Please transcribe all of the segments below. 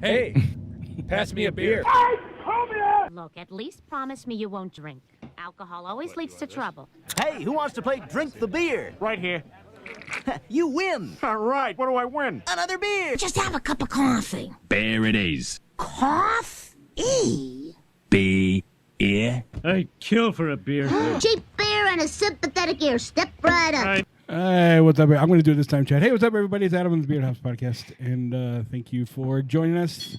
Hey, pass me a beer. Look, at least promise me you won't drink. Alcohol always leads to trouble. Hey, who wants to play Drink the Beer? Right here. You win. All right, what do I win? Another beer. Just have a cup of coffee. Bear it is. Coffee? Beer. I'd kill for a beer. Cheap beer and a sympathetic ear. Step right up. Hey, what's up? I'm going to do it this time, Chad. Hey, what's up, everybody? It's Adam on the Beard House Podcast, and thank you for joining us.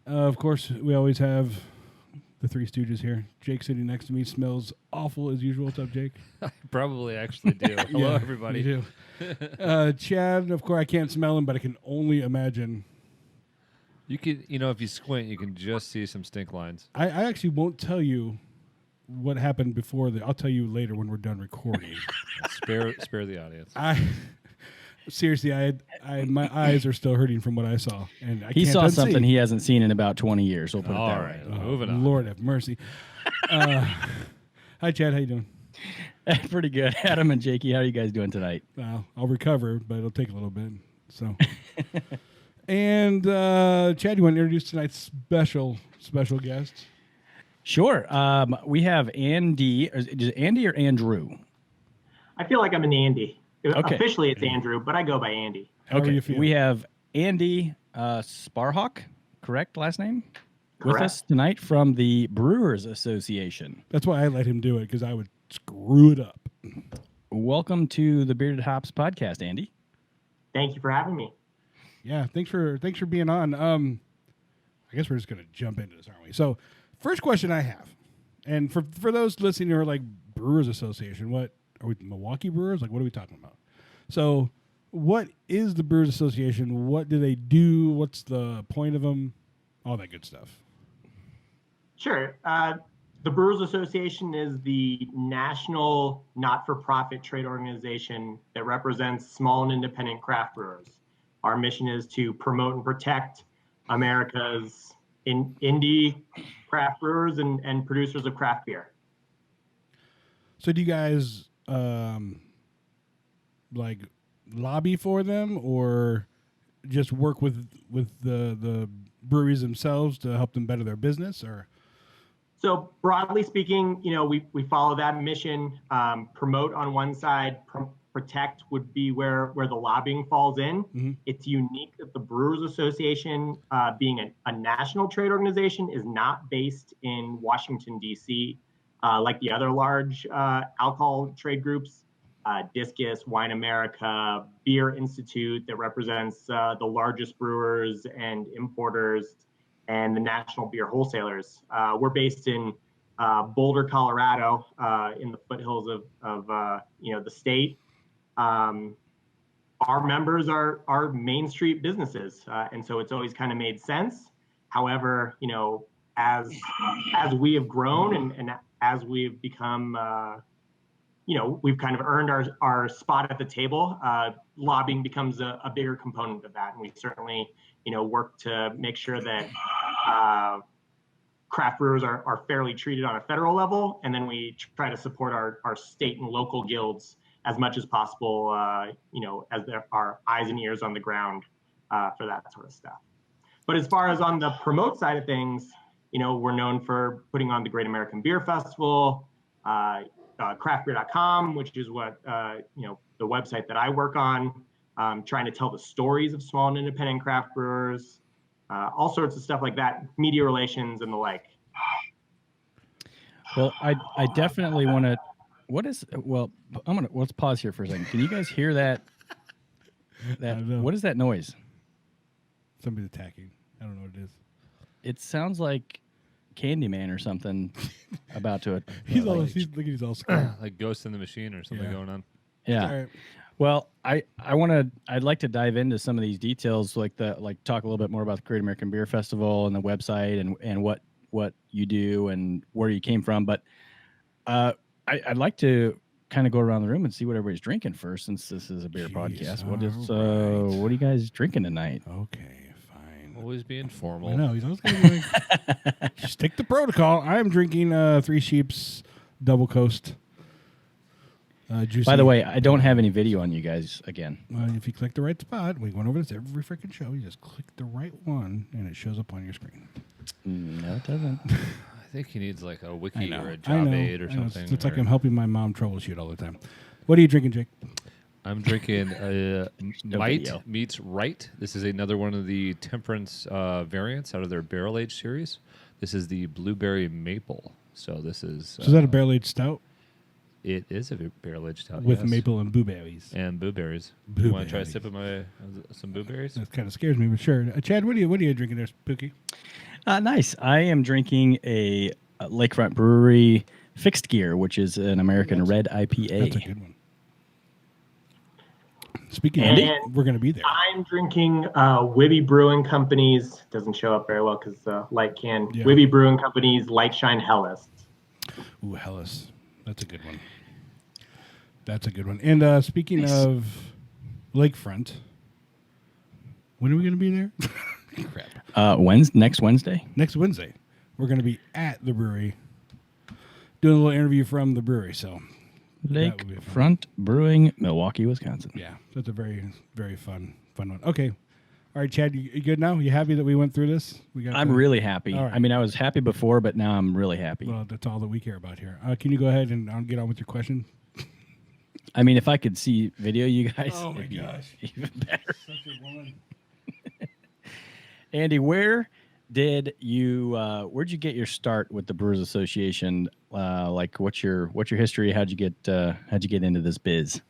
Of course, we always have the Three Stooges here. Jake sitting next to me smells awful as usual. What's up, Jake? I probably actually do. Hello, everybody. You do. Chad, of course, I can't smell him, but I can only imagine. You could, if you squint, you can just see some stink lines. I actually won't tell you what happened before. I'll tell you later when we're done recording. Spare the audience. Seriously, my eyes are still hurting from what I saw, and he saw something he hasn't seen in about 20 years. We'll put it that way. Moving on. Lord have mercy. Hi, Chad. How you doing? Pretty good. Adam and Jakey, how are you guys doing tonight? Well, I'll recover, but it'll take a little bit. So, and Chad, you want to introduce tonight's special guest? Sure. We have Andy. Is it Andy or Andrew? I feel like I'm an Andy. Okay. Officially, it's Andrew, but I go by Andy. How are you feeling? We have Andy Sparhawk, correct last name? Correct. With us tonight from the Brewers Association. That's why I let him do it, because I would screw it up. Welcome to the Bearded Hops Podcast, Andy. Thank you for having me. Yeah, thanks for being on. I guess we're just gonna jump into this, aren't we? So, first question I have, and for those listening who are like Brewers Association, what are we, Milwaukee Brewers? Like, what are we talking about? So, what is the Brewers Association? What do they do? What's the point of them? All that good stuff. Sure. The Brewers Association is the national not-for-profit trade organization that represents small and independent craft brewers. Our mission is to promote and protect America's indie craft brewers and producers of craft beer. So, do you guys like lobby for them, or just work with the breweries themselves to help them better their business? Or So broadly speaking, we follow that mission. Promote on one side, protect would be where the lobbying falls in. Mm-hmm. It's unique that the Brewers Association, being a national trade organization, is not based in Washington, D.C., like the other large alcohol trade groups. Discus, Wine America, Beer Institute that represents the largest brewers and importers, and the national beer wholesalers. We're based in Boulder, Colorado, in the foothills of the state. Our members are Main Street businesses, and so it's always kind of made sense. However, as we have grown and as we've become we've kind of earned our spot at the table. Lobbying becomes a bigger component of that. And we certainly, work to make sure that craft brewers are fairly treated on a federal level. And then we try to support our state and local guilds as much as possible, as there are eyes and ears on the ground for that sort of stuff. But as far as on the promote side of things, we're known for putting on the Great American Beer Festival, craftbeer.com, which is what the website that I work on, trying to tell the stories of small and independent craft brewers, all sorts of stuff like that, media relations and the like. Well, I definitely want to. Let's pause here for a second. Can you guys hear that? What is that noise? Somebody's attacking. I don't know what it is. It sounds like Candyman or something about to it. He's all scared. Like Ghost in the Machine or something going on. Yeah. All right. Well, I'd like to dive into some of these details, talk a little bit more about the Great American Beer Festival and the website and what you do and where you came from. But I'd like to kind of go around the room and see what everybody's drinking first, since this is a beer podcast. What are you guys drinking tonight? Okay, fine. Always being formal. I know, he's always going to be like, stick to protocol. I'm drinking Three Sheep's Double Coast. Juicy. By the way, I don't have any video on you guys again. If you click the right spot, we went over this every freaking show. You just click the right one, and it shows up on your screen. No, it doesn't. I think he needs like a wiki or a I job know. aid or I know. something. It's like or- I'm helping my mom troubleshoot all the time. What are you drinking, Jake? I'm drinking No Might video. Meets Right. This is another one of the temperance variants out of their barrel aged series. This is the blueberry maple. So this is. So is that a barrel aged stout It is a barrel aged stout with yes. maple and blueberries? and blueberries. You want to try a Blueberries. sip of my some blueberries? That kind of scares me, but sure. Chad, what are you drinking there, Spooky? Nice. I am drinking a Lakefront Brewery Fixed Gear, which is an American red IPA. That's a good one. Speaking And of, we're going to be there. I'm drinking Wibby Brewing Company's, doesn't show up very well because light can. Yeah. Wibby Brewing Company's Light Shine Hellas. Ooh, Hellas. That's a good one. That's a good one. And speaking Nice. of Lakefront, when are we going to be there? Crap. Next Wednesday. Next Wednesday, we're going to be at the brewery doing a little interview from the brewery. So, that would be fun. Lakefront Brewing, Milwaukee, Wisconsin. Yeah, that's a very, very fun one. Okay. All right, Chad, you good now? You happy that we went through this? I'm really happy. All right. I mean, I was happy before, but now I'm really happy. Well, that's all that we care about here. Can you go ahead and get on with your question? I mean, if I could see video, you guys. Oh, my it'd be gosh. Even better. Andy, where'd you get your start with the Brewers Association? Like, what's your history? How'd you get into this biz?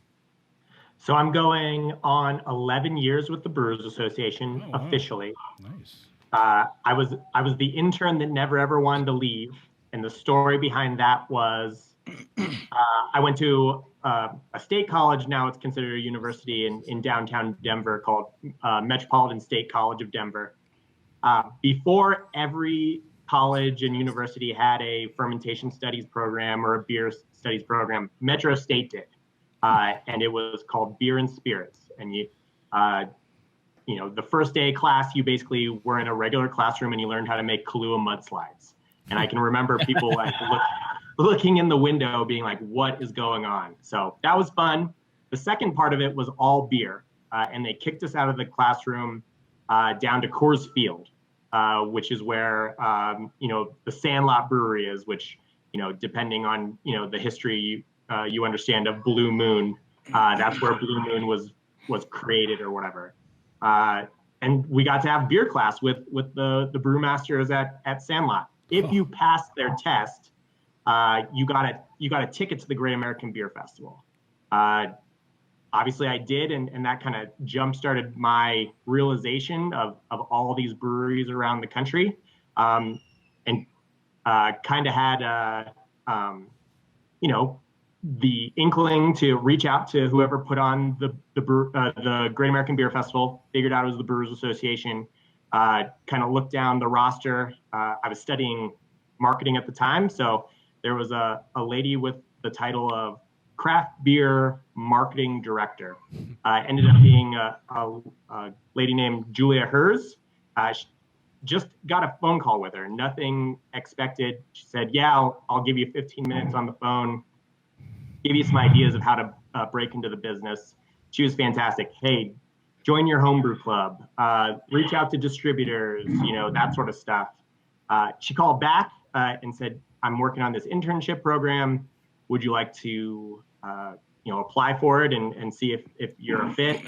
So I'm going on 11 years with the Brewers Association Oh, wow. officially. Nice. I was the intern that never ever wanted to leave, and the story behind that was I went to a state college. Now it's considered a university in downtown Denver called Metropolitan State College of Denver. Before every college and university had a fermentation studies program or a beer studies program, Metro State did, and it was called Beer and Spirits. And the first day of class, you basically were in a regular classroom and you learned how to make Kahlua mudslides. And I can remember people like looking in the window being like, what is going on? So that was fun. The second part of it was all beer. And they kicked us out of the classroom down to Coors Field, which is where, the Sandlot Brewery is, which, depending on, the history you understand of Blue Moon, that's where Blue Moon was created or whatever. And we got to have beer class with the brewmasters at Sandlot. If you passed their test, you got a ticket to the Great American Beer Festival. Obviously I did, and that kind of jump-started my realization of all these breweries around the country, and kind of had the inkling to reach out to whoever put on the Great American Beer Festival. Figured out it was the Brewers Association. Kind of looked down the roster. I was studying marketing at the time, so there was a lady with the title of craft beer marketing director. Ended up being a lady named Julia Hers. Just got a phone call with her, nothing expected. She said, yeah, I'll give you 15 minutes on the phone, give you some ideas of how to break into the business. She was fantastic. Hey, join your homebrew club, reach out to distributors, that sort of stuff. She called back and said, I'm working on this internship program. Would you like to, apply for it and see if you're a fit?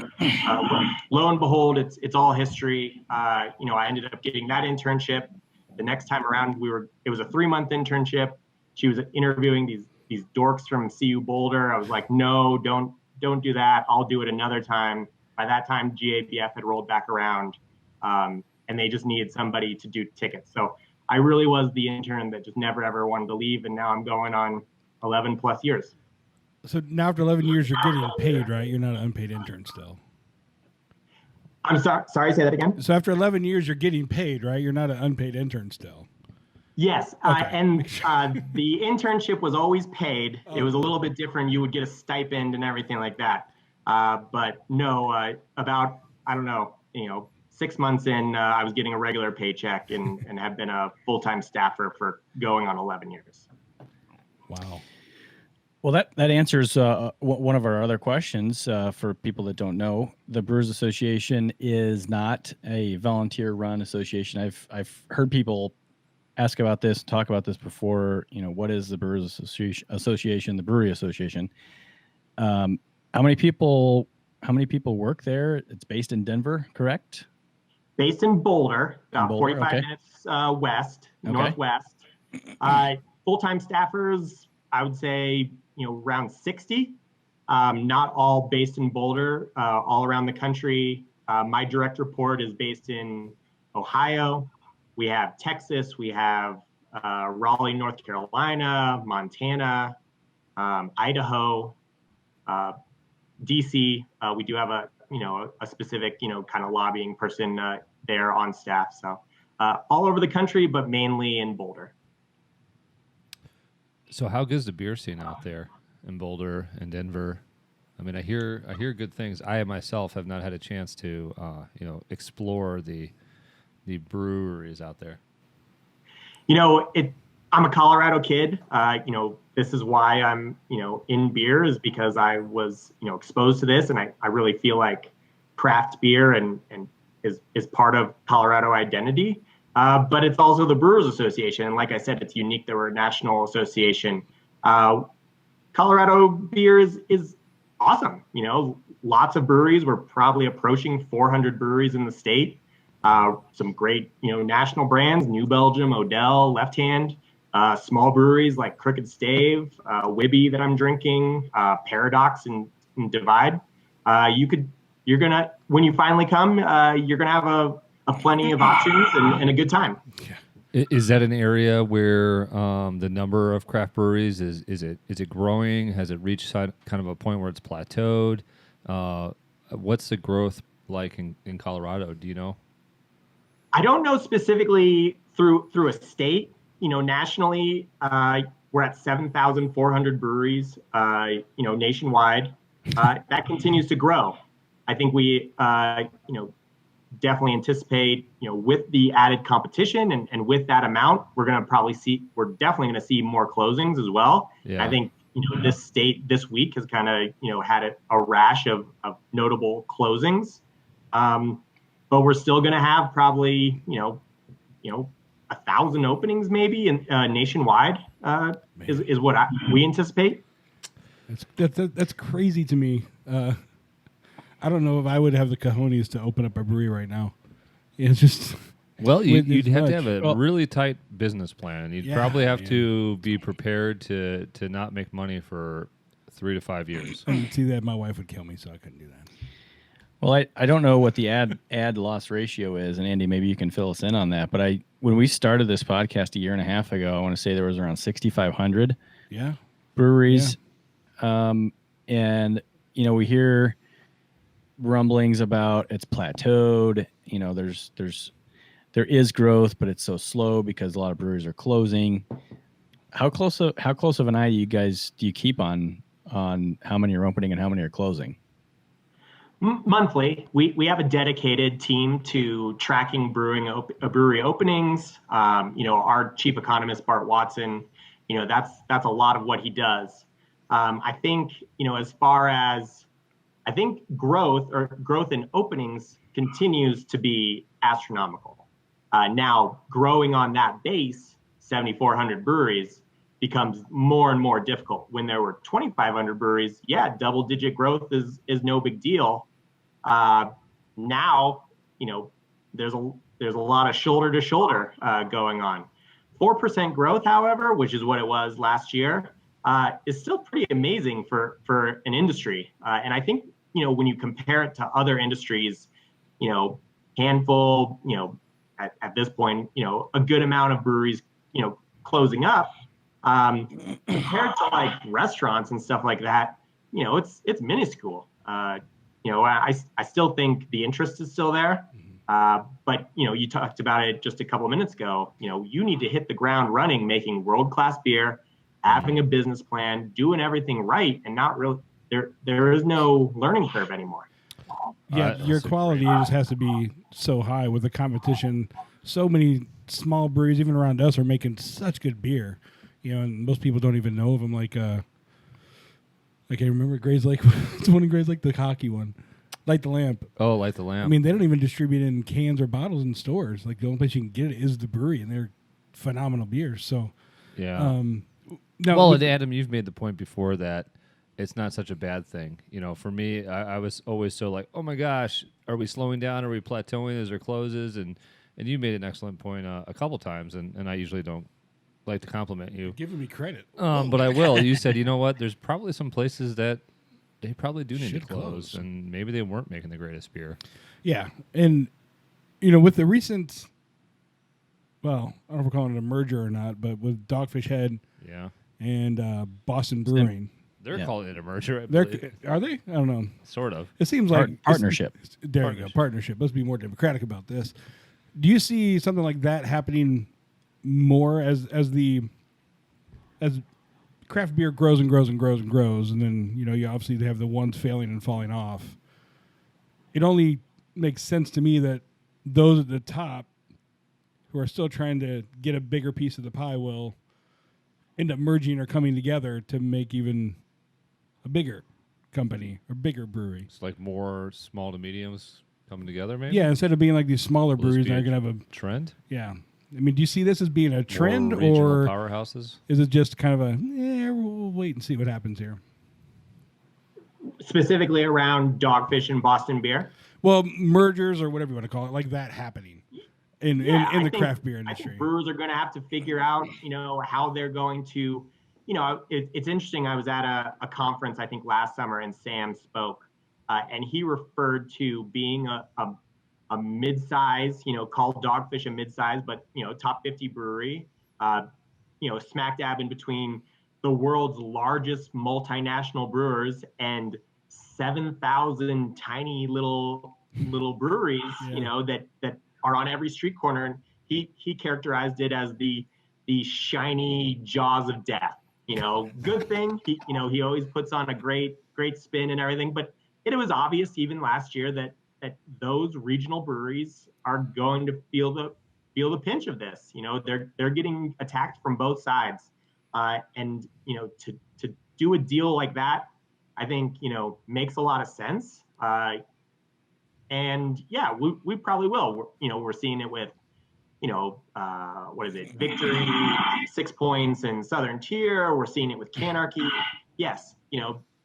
Lo and behold, it's all history. I ended up getting that internship. The next time around, it was a 3-month internship. She was interviewing these dorks from CU Boulder. I was like, no, don't do that. I'll do it another time. By that time, GABF had rolled back around, and they just needed somebody to do tickets. So I really was the intern that just never, ever wanted to leave. And now I'm going on 11 plus years. So now after 11 years, you're getting paid, right? You're not an unpaid intern still. I'm sorry, say that again. So after 11 years, you're getting paid, right? You're not an unpaid intern still. Yes, Okay. and the internship was always paid. It was a little bit different. You would get a stipend and everything like that. But no, about, 6 months in, I was getting a regular paycheck and have been a full-time staffer for going on 11 years. Wow. Well, that answers one of our other questions for people that don't know. The Brewers Association is not a volunteer-run association. I've heard people ask about this, talk about this before. What is the Brewers Association, the Brewery Association? How many people work there? It's based in Denver, correct? Based in Boulder, In Boulder, 45 okay. minutes west, Okay. northwest. Full-time staffers, I would say, around 60. Not all based in Boulder, all around the country. My direct report is based in Ohio. We have Texas. We have Raleigh, North Carolina, Montana, Idaho, DC. We do have a specific, kind of lobbying person there on staff. So all over the country, but mainly in Boulder. So how good is the beer scene out there in Boulder and Denver? I mean, I hear good things. I myself have not had a chance to explore the breweries out there. I'm a Colorado kid. This is why I'm in beer, is because I was exposed to this, and I really feel like craft beer and is part of Colorado identity. But it's also the Brewers Association. And like I said, it's unique that we're a national association. Colorado beer is awesome. Lots of breweries. We're probably approaching 400 breweries in the state. Some great, national brands, New Belgium, Odell, Left Hand, small breweries like Crooked Stave, Wibby that I'm drinking, Paradox and Divide. When you finally come, you're going to have a plenty of options and a good time. Is that an area where the number of craft breweries is it growing? Has it reached kind of a point where it's plateaued? What's the growth like in Colorado? Do you know? I don't know specifically through a state. Nationally, we're at 7,400 breweries. Nationwide, that continues to grow. I think we definitely anticipate, with the added competition and with that amount, we're definitely going to see more closings as well. Yeah. I think, this state this week has kind of, had a rash of notable closings. But we're still going to have probably, 1,000 openings maybe in nationwide is what we anticipate. That's crazy to me. I don't know if I would have the cojones to open up a brewery right now. It's just you'd have to have a really tight business plan. You'd probably have to be prepared to not make money for 3 to 5 years. See that my wife would kill me, so I couldn't do that. Well, I don't know what the ad loss ratio is, and Andy, maybe you can fill us in on that. But when we started this podcast a year and a half ago, I want to say there was around 6,500 breweries, and we hear rumblings about it's plateaued. There is growth, but it's so slow because a lot of breweries are closing. How close of an eye do you keep on how many are opening and how many are closing? Monthly, we have a dedicated team to tracking brewery openings. Our chief economist, Bart Watson, that's a lot of what he does. I think, as far as growth in openings continues to be astronomical. Now, growing on that base, 7,400 breweries, becomes more and more difficult. When there were 2,500 breweries, double-digit growth is no big deal. Now, there's a lot of shoulder to shoulder going on. 4% growth, however, which is what it was last year, is still pretty amazing for an industry. And I think, when you compare it to other industries, handful, at this point, a good amount of breweries, closing up, compared to like restaurants and stuff like that, it's minuscule. I still think the interest is still there. But, you talked about it just a couple of minutes ago. You need to hit the ground running, making world-class beer, having a business plan, doing everything right, and not really there is no learning curve anymore. Yeah, your quality just has to be so high with the competition. So many small breweries, even around us, are making such good beer. And most people don't even know of them. Like, I can't remember Gray's Lake. It's the one in Gray's Lake, the hockey one. Light the Lamp. Oh, Light the Lamp. I mean, they don't even distribute it in cans or bottles in stores. Like the only place you can get it is the brewery, and they're phenomenal beers. So, yeah. now Well, with- and Adam, you've made the point before that it's not such a bad thing. You know, for me, I was always so like, oh my gosh, are we slowing down? Are we plateauing as there closes? And you made an excellent point a couple times, and I usually don't like to compliment you. giving me credit. But I will. You said, you know what? There's probably some places that they probably do need to Should close, close. and maybe they weren't making the greatest beer. Yeah, and with the recent, well, I don't know if we're calling it a merger or not, but with Dogfish Head Yeah, and Boston Brewing, they're Yeah. calling it a merger. I they're believe. are they? I don't know. Sort of. It seems like Partnership. There you go, partnership. Let's be more democratic about this. Do you see something like that happening more as craft beer grows and grows and grows and grows, and then you obviously have the ones failing and falling off? It only makes sense to me that those at the top who are still trying to get a bigger piece of the pie will end up merging or coming together to make even a bigger company or bigger brewery. It's like more small to mediums coming together, maybe. Yeah, instead of being like these smaller Will this breweries be that a are going to have a trend. yeah. I mean, do you see this as being a trend, More regional or powerhouses? is it just kind of a we'll wait and see what happens here? Specifically around Dogfish and Boston beer. Well, mergers or whatever you want to call it, like that happening in I the think- craft beer I industry. think brewers are going to have to figure out, how they're going to, it's interesting. I was at a conference, I think last summer, and Sam spoke, and he referred to being a mid-size, called Dogfish a mid-size, but, top 50 brewery, smack dab in between the world's largest multinational brewers and 7,000 tiny little breweries, Yeah. that are on every street corner. And he characterized it as the shiny jaws of death. Good thing. He always puts on a great spin and everything. But it was obvious even last year that those regional breweries are going to feel the pinch of this. They're getting attacked from both sides, and to do a deal like that, I think makes a lot of sense. And yeah, we probably will. We're seeing it with what is it? Victory, 6 Points, and Southern Tier. We're seeing it with Canarchy. Yes,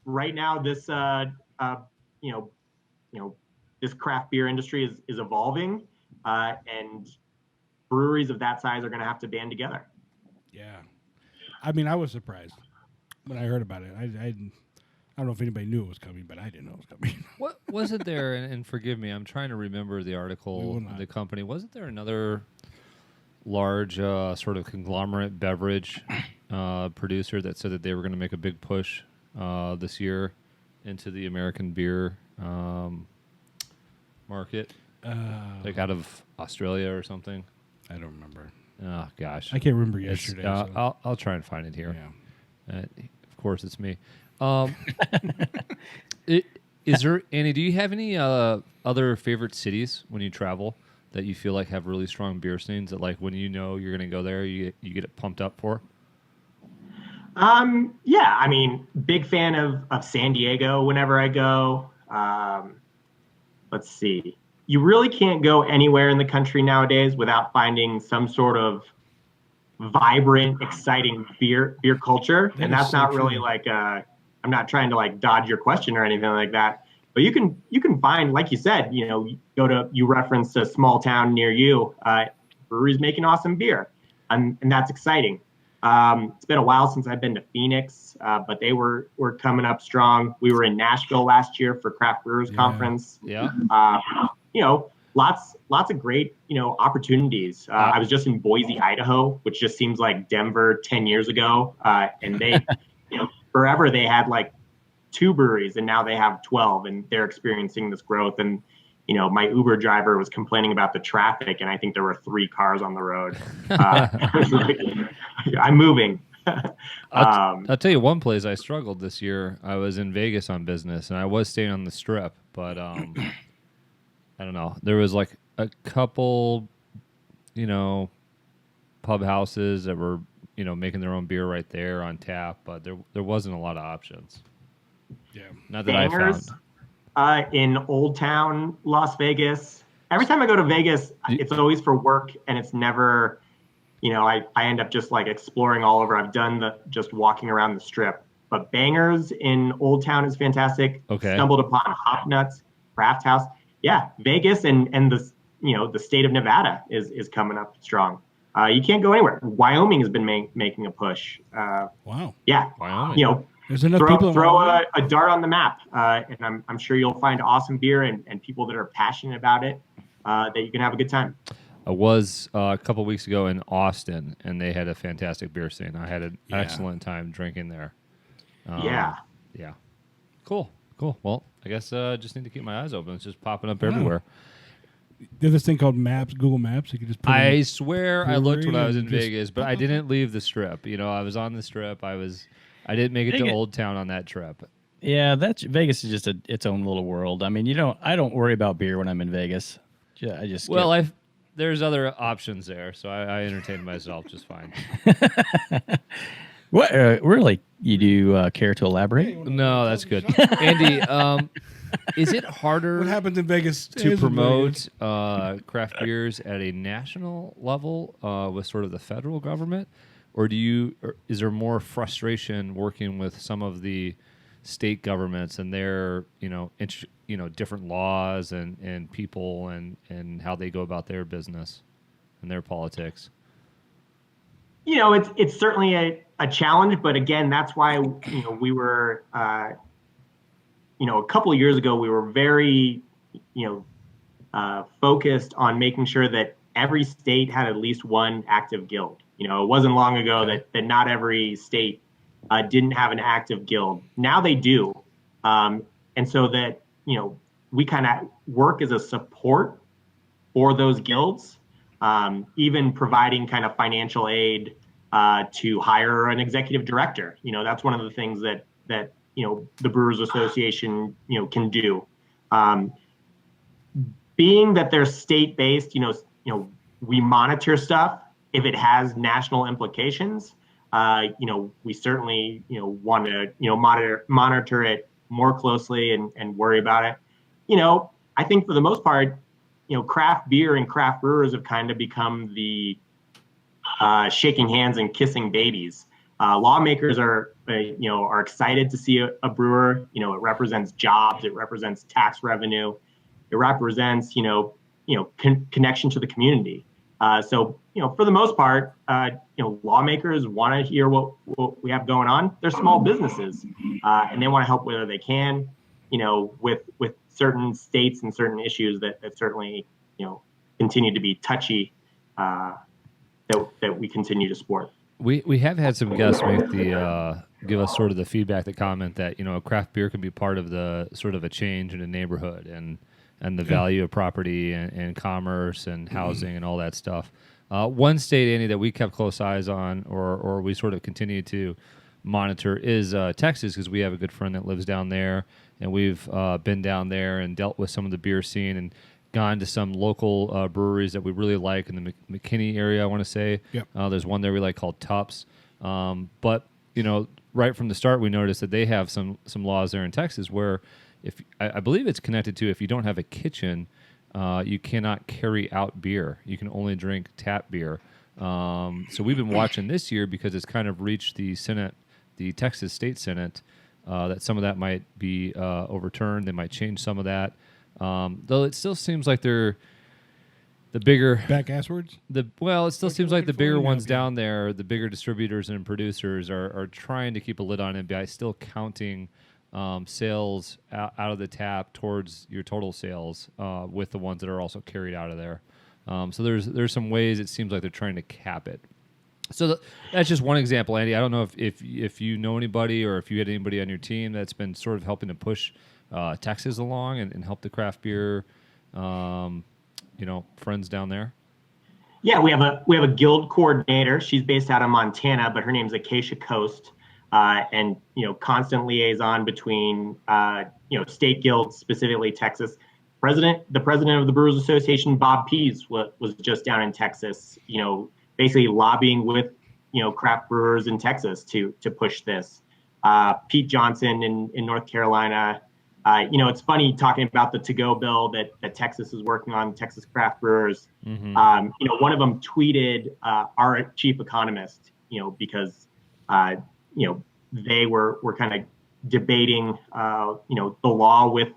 right now this this craft beer industry is evolving, and breweries of that size are going to have to band together. Yeah, I mean, I was surprised when I heard about it. I don't know if anybody knew it was coming, but I didn't know it was coming. What wasn't there? And forgive me, I'm trying to remember the We article. will not. The company wasn't there another large sort of conglomerate beverage producer that said that they were going to make a big push this year into the American beer market, like out of Australia or something. I don't remember. Oh gosh, I can't remember It's- yesterday. So. I'll try and find it here. Yeah. Of course, it's me. Is there, Annie, do you have any other favorite cities when you travel that you feel like have really strong beer scenes that, like, when you're going to go there, you get it pumped up for? Yeah, I mean, big fan of San Diego whenever I go. Let's see. You really can't go anywhere in the country nowadays without finding some sort of vibrant, exciting beer culture. That And is that's so not really true. like I'm not trying to like dodge your question or anything like that. But you can find, like you said, you referenced a small town near you, breweries making awesome beer, and that's exciting. It's been a while since I've been to Phoenix, but they were coming up strong. We were in Nashville last year for Craft Brewers Conference. Yeah. Lots of great, opportunities. I was just in Boise, Idaho, which just seems like Denver 10 years ago. And they, forever they had like 2 breweries, and now they have 12, and they're experiencing this growth. And, my Uber driver was complaining about the traffic, and I think there were 3 cars on the road. I was like, I'm moving. I'll tell you one place I struggled this year. I was in Vegas on business, and I was staying on the Strip, but I don't know. There was like a couple, pub houses that were, making their own beer right there on tap, but there wasn't a lot of options. Yeah. Not that I Bangers found. in Old Town, Las Vegas. Every time I go to Vegas, it's always for work, and it's never, I end up just like exploring all over. I've done just walking around the strip. But Bangers in Old Town is fantastic. Okay. Stumbled upon Hop Nuts Craft House. Yeah, Vegas and the state of Nevada is coming up strong. You can't go anywhere. Wyoming has been making a push. Wow. Yeah, Wyoming. There's enough people. throw a dart on the map, and I'm sure you'll find awesome beer and people that are passionate about it that you can have a good time. I was a couple weeks ago in Austin, and they had a fantastic beer scene. I had an excellent time drinking there. Yeah. Cool. Well, I guess just need to keep my eyes open. It's just popping up everywhere. There's this thing called Maps, Google Maps. You can just put I swear I looked when I was in just- Vegas, but I didn't leave the strip. I was on the strip. I didn't make it to Old Town on that trip. Yeah, that's Vegas is just its own little world. I mean, I don't worry about beer when I'm in Vegas. I just there's other options there, so I entertained myself just fine. What really? You do care to elaborate? No, that's good. Andy, is it harder What happens in Vegas to stays in promote Vegas. craft beers at a national level with sort of the federal government, or is there more frustration working with some of the state governments and their different laws and people and how they go about their business and their politics? It's certainly a challenge, but again, that's why we were a couple of years ago we were very focused on making sure that every state had at least one active guild. It wasn't long ago that not every state didn't have an active guild. Now they do, and so that we kind of work as a support for those guilds. Even providing kind of financial aid to hire an executive director. That's one of the things that the Brewers Association can do. Being that they're state-based, we monitor stuff. If it has national implications, we certainly want to monitor it more closely and worry about it. I think for the most part, craft beer and craft brewers have kind of become the shaking hands and kissing babies. Lawmakers are excited to see a brewer. It represents jobs. It represents tax revenue. It represents, connection to the community. So, for the most part, lawmakers want to hear what we have going on. They're small businesses, and they want to help whether they can, with certain states and certain issues that certainly, continue to be touchy, that we continue to support. We have had some guests make give us sort of the feedback, the comment that craft beer can be part of the sort of a change in a neighborhood and the value of property and commerce and housing and all that stuff. One state, Andy, that we kept close eyes on, or we sort of continue to monitor, is Texas, because we have a good friend that lives down there, and we've been down there and dealt with some of the beer scene and gone to some local breweries that we really like in the McKinney area, I want to say. Yep. There's one there we like called Tups. But, right from the start, we noticed that they have some laws there in Texas where I believe it's connected to if you don't have a kitchen, you cannot carry out beer. You can only drink tap beer. So we've been watching this year because it's kind of reached the Senate, the Texas State Senate, that some of that might be overturned. They might change some of that. Though it still seems like they're the bigger back asswards. It still seems like the bigger ones down there, the bigger distributors and producers are trying to keep a lid on it by still counting sales out of the tap towards your total sales with the ones that are also carried out of there. So there's some ways it seems like they're trying to cap it. So that's just one example, Andy. I don't know if you know anybody or if you had anybody on your team that's been sort of helping to push Texas along and help the craft beer, friends down there. Yeah, we have a guild coordinator. She's based out of Montana, but her name's Acacia Coast, and constant liaison between state guilds, specifically Texas. The president of the Brewers Association, Bob Pease, was just down in Texas, basically lobbying with craft brewers in Texas to push this. Pete Johnson in North Carolina. It's funny talking about the to-go bill that Texas is working on, Texas craft brewers. One of them tweeted our chief economist, because, they were kind of debating, the law with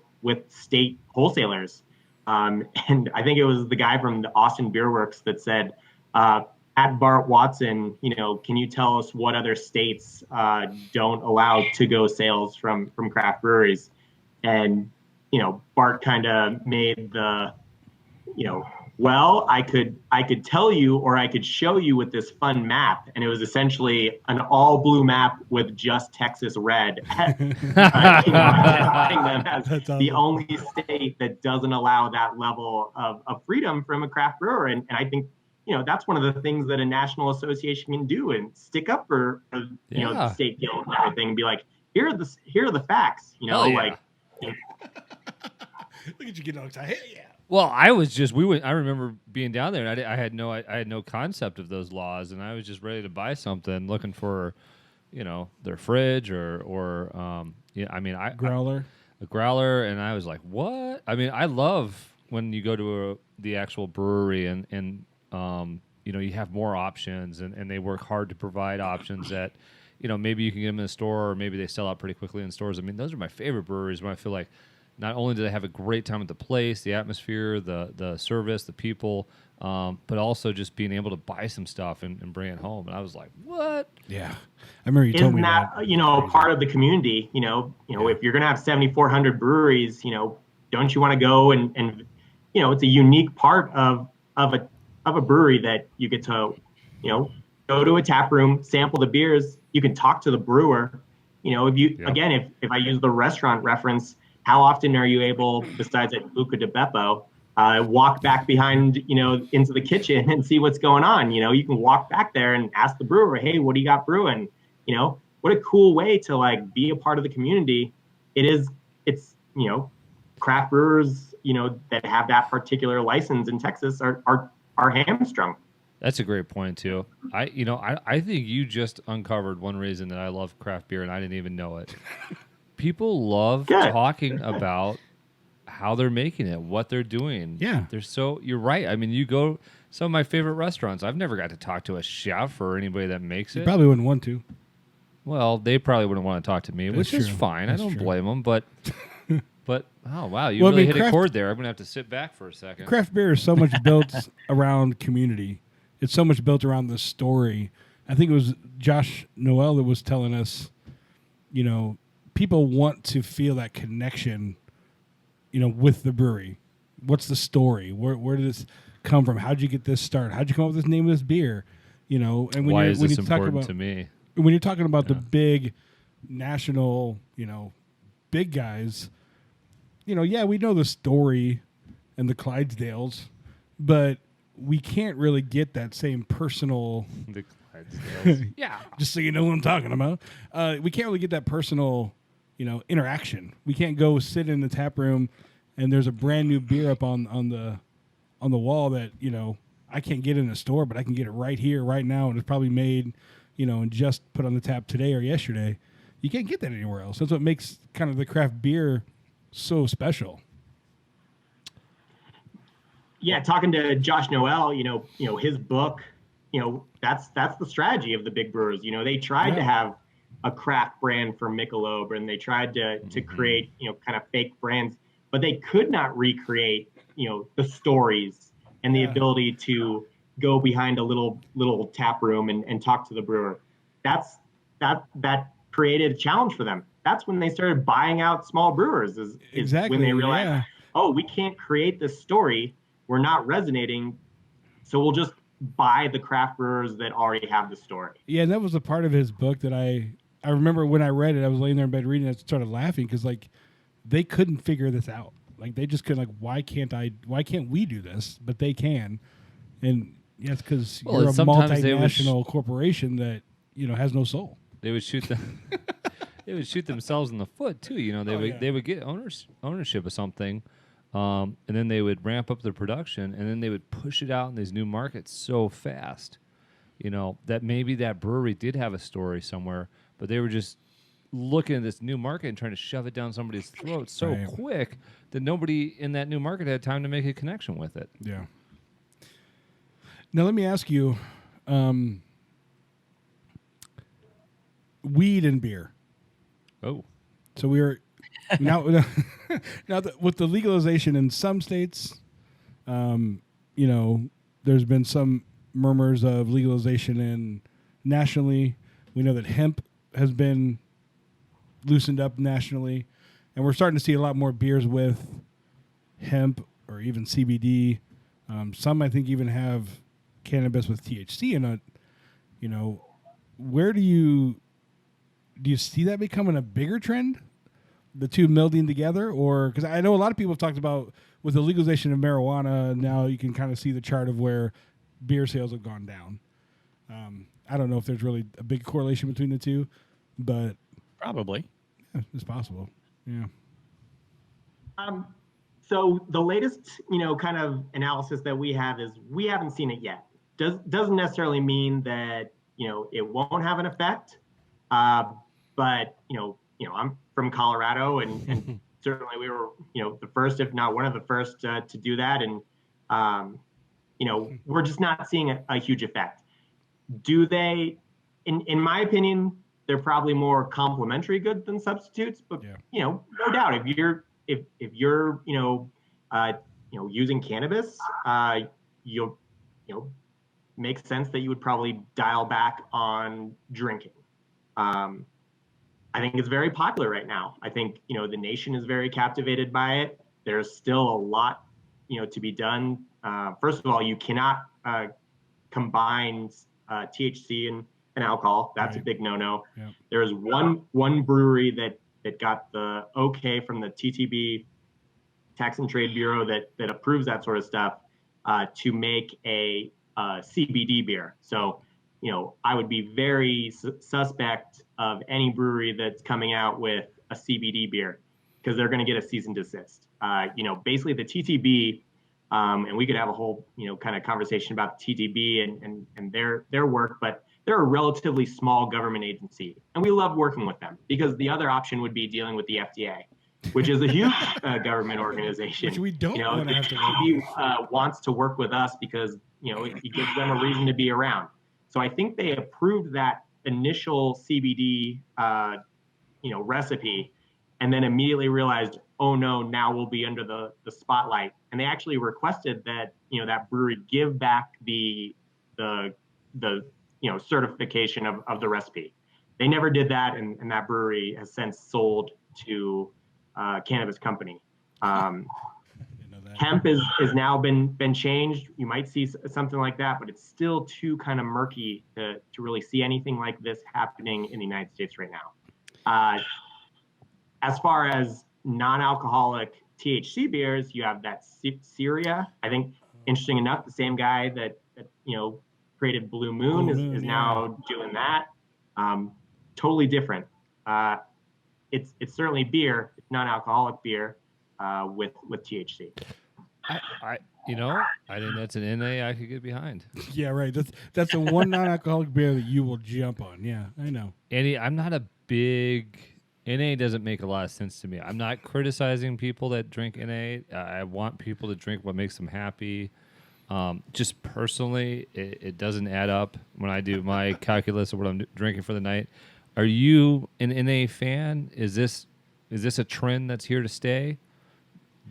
state wholesalers. And I think it was the guy from the Austin Beer Works that said, at Bart Watson, can you tell us what other states don't allow to-go sales from craft breweries? And, Bart kind of made the, well, I could tell you, or I could show you with this fun map. And it was essentially an all blue map with just Texas red, identifying them as the only state that doesn't allow that level of freedom from a craft brewer. And I think, that's one of the things that a national association can do, and stick up for, the state guild and everything, and be like, here are the facts, like. Look at you getting all excited. Yeah. Well, I remember being down there, and I had no concept of those laws, and I was just ready to buy something, looking for, their fridge or growler, a growler, and I was like, what? I mean, I love when you go to the actual brewery and you have more options, and they work hard to provide options that, maybe you can get them in the store, or maybe they sell out pretty quickly in stores. I mean, those are my favorite breweries, when I feel like not only do they have a great time at the place, the atmosphere, the service, the people, but also just being able to buy some stuff and bring it home. And I was like, what? Yeah. I remember you told me that. Isn't that, part of the community? If you're going to have 7,400 breweries, don't you want to go and it's a unique part of a brewery that you get to, go to a tap room, sample the beers. You can talk to the brewer. If I use the restaurant reference, how often are you able, besides at Buca di Beppo, walk back behind, into the kitchen and see what's going on? You can walk back there and ask the brewer, hey, what do you got brewing? What a cool way to like be a part of the community. It's craft brewers, that have that particular license in Texas are hamstrung. That's a great point too. I think you just uncovered one reason that I love craft beer, and I didn't even know it. People love talking about how they're making it, what they're doing. Yeah. You're right. I mean, you go some of my favorite restaurants. I've never got to talk to a chef or anybody that makes it. You probably wouldn't want to. Well, they probably wouldn't want to talk to me, which is fine. I don't blame them, but oh wow, you really hit a chord there. I'm gonna have to sit back for a second. Craft beer is so much built around community. It's so much built around the story. I think it was Josh Noel that was telling us, people want to feel that connection, with the brewery. What's the story? Where did this come from? How'd you get this started? How'd you come up with this name of this beer? And why is this important to me? When you're talking about the big national, big guys, we know the story and the Clydesdales, but we can't really get that same personal. The Clydesdales. Yeah, just so you know what I'm talking about. We can't really get that personal, interaction. We can't go sit in the tap room and there's a brand new beer up on the wall that I can't get in a store, but I can get it right here, right now, and it's probably made, and just put on the tap today or yesterday. You can't get that anywhere else. That's what makes kind of the craft beer so special. Yeah, talking to Josh Noel, his book, that's the strategy of the big brewers. They tried to have a craft brand for Michelob, and they tried to create, kind of fake brands, but they could not recreate, the stories and the ability to go behind a little tap room and talk to the brewer. That created a challenge for them. That's when they started buying out small brewers. Is when they realized, we can't create this story. We're not resonating, so we'll just buy the craft brewers that already have the story. Yeah, and that was a part of his book that I remember when I read it. I was laying there in bed reading it, and started laughing because they couldn't figure this out. They just couldn't. Why can't we do this? But they can, and yes, because you're a multinational corporation that has no soul. They would shoot them. They would shoot themselves in the foot too. They would get ownership of something. And then they would ramp up their production, and then they would push it out in these new markets so fast, that maybe that brewery did have a story somewhere, but they were just looking at this new market and trying to shove it down somebody's throat so Right. quick that nobody in that new market had time to make a connection with it. Yeah. Now let me ask you, weed and beer. Oh, So we are now now that with the legalization in some states, there's been some murmurs of legalization in nationally. We know that hemp has been loosened up nationally, and we're starting to see a lot more beers with hemp or even CBD. Some I think even have cannabis with THC in it. Where do you see that becoming a bigger trend? The two melding together, or because I know a lot of people have talked about with the legalization of marijuana, now you can kind of see the chart of where beer sales have gone down. I don't know if there's really a big correlation between the two, but Probably. yeah, it's possible. Yeah. So the latest, kind of analysis that we have is we haven't seen it yet. Doesn't necessarily mean that, it won't have an effect. But, I'm from Colorado and certainly we were, the first, if not one of the first to do that. And, we're just not seeing a huge effect. Do they, in my opinion, they're probably more complementary goods than substitutes, but, Yeah. No doubt if you're, using cannabis, you'll, makes sense that you would probably dial back on drinking. I think it's very popular right now. I think, the nation is very captivated by it. There's still a lot, to be done. First of all, you cannot combine THC and alcohol. That's Right. a big no-no. Yeah. There's one brewery that got the okay from the TTB, Tax and Trade Bureau, that approves that sort of stuff to make a CBD beer. So, I would be very suspect of any brewery that's coming out with a CBD beer because they're going to get a cease and desist. Basically the TTB, and we could have a whole, kind of conversation about the TTB and their work, but they're a relatively small government agency, and we love working with them because the other option would be dealing with the FDA, which is a huge government organization. Which we don't want to have to TTB wants to work with us because, it gives them a reason to be around. So I think they approved that initial CBD, recipe, and then immediately realized, oh no, now we'll be under the spotlight. And they actually requested that, that brewery give back the certification of the recipe. They never did that, and that brewery has since sold to a cannabis company. Hemp is now been changed. You might see something like that, but it's still too kind of murky to really see anything like this happening in the United States right now. As far as non-alcoholic THC beers, you have that Syria. I think, interesting enough, the same guy that created Blue Moon is now doing that. Totally different. It's certainly beer. It's non-alcoholic beer with THC. I think that's an NA I could get behind. Yeah, right. That's the one non-alcoholic beer that you will jump on. Yeah, I know. I'm not a big NA. Doesn't make a lot of sense to me. I'm not criticizing people that drink NA. I want people to drink what makes them happy. Just personally, it doesn't add up when I do my calculus of what I'm drinking for the night. Are you an NA fan? Is this a trend that's here to stay?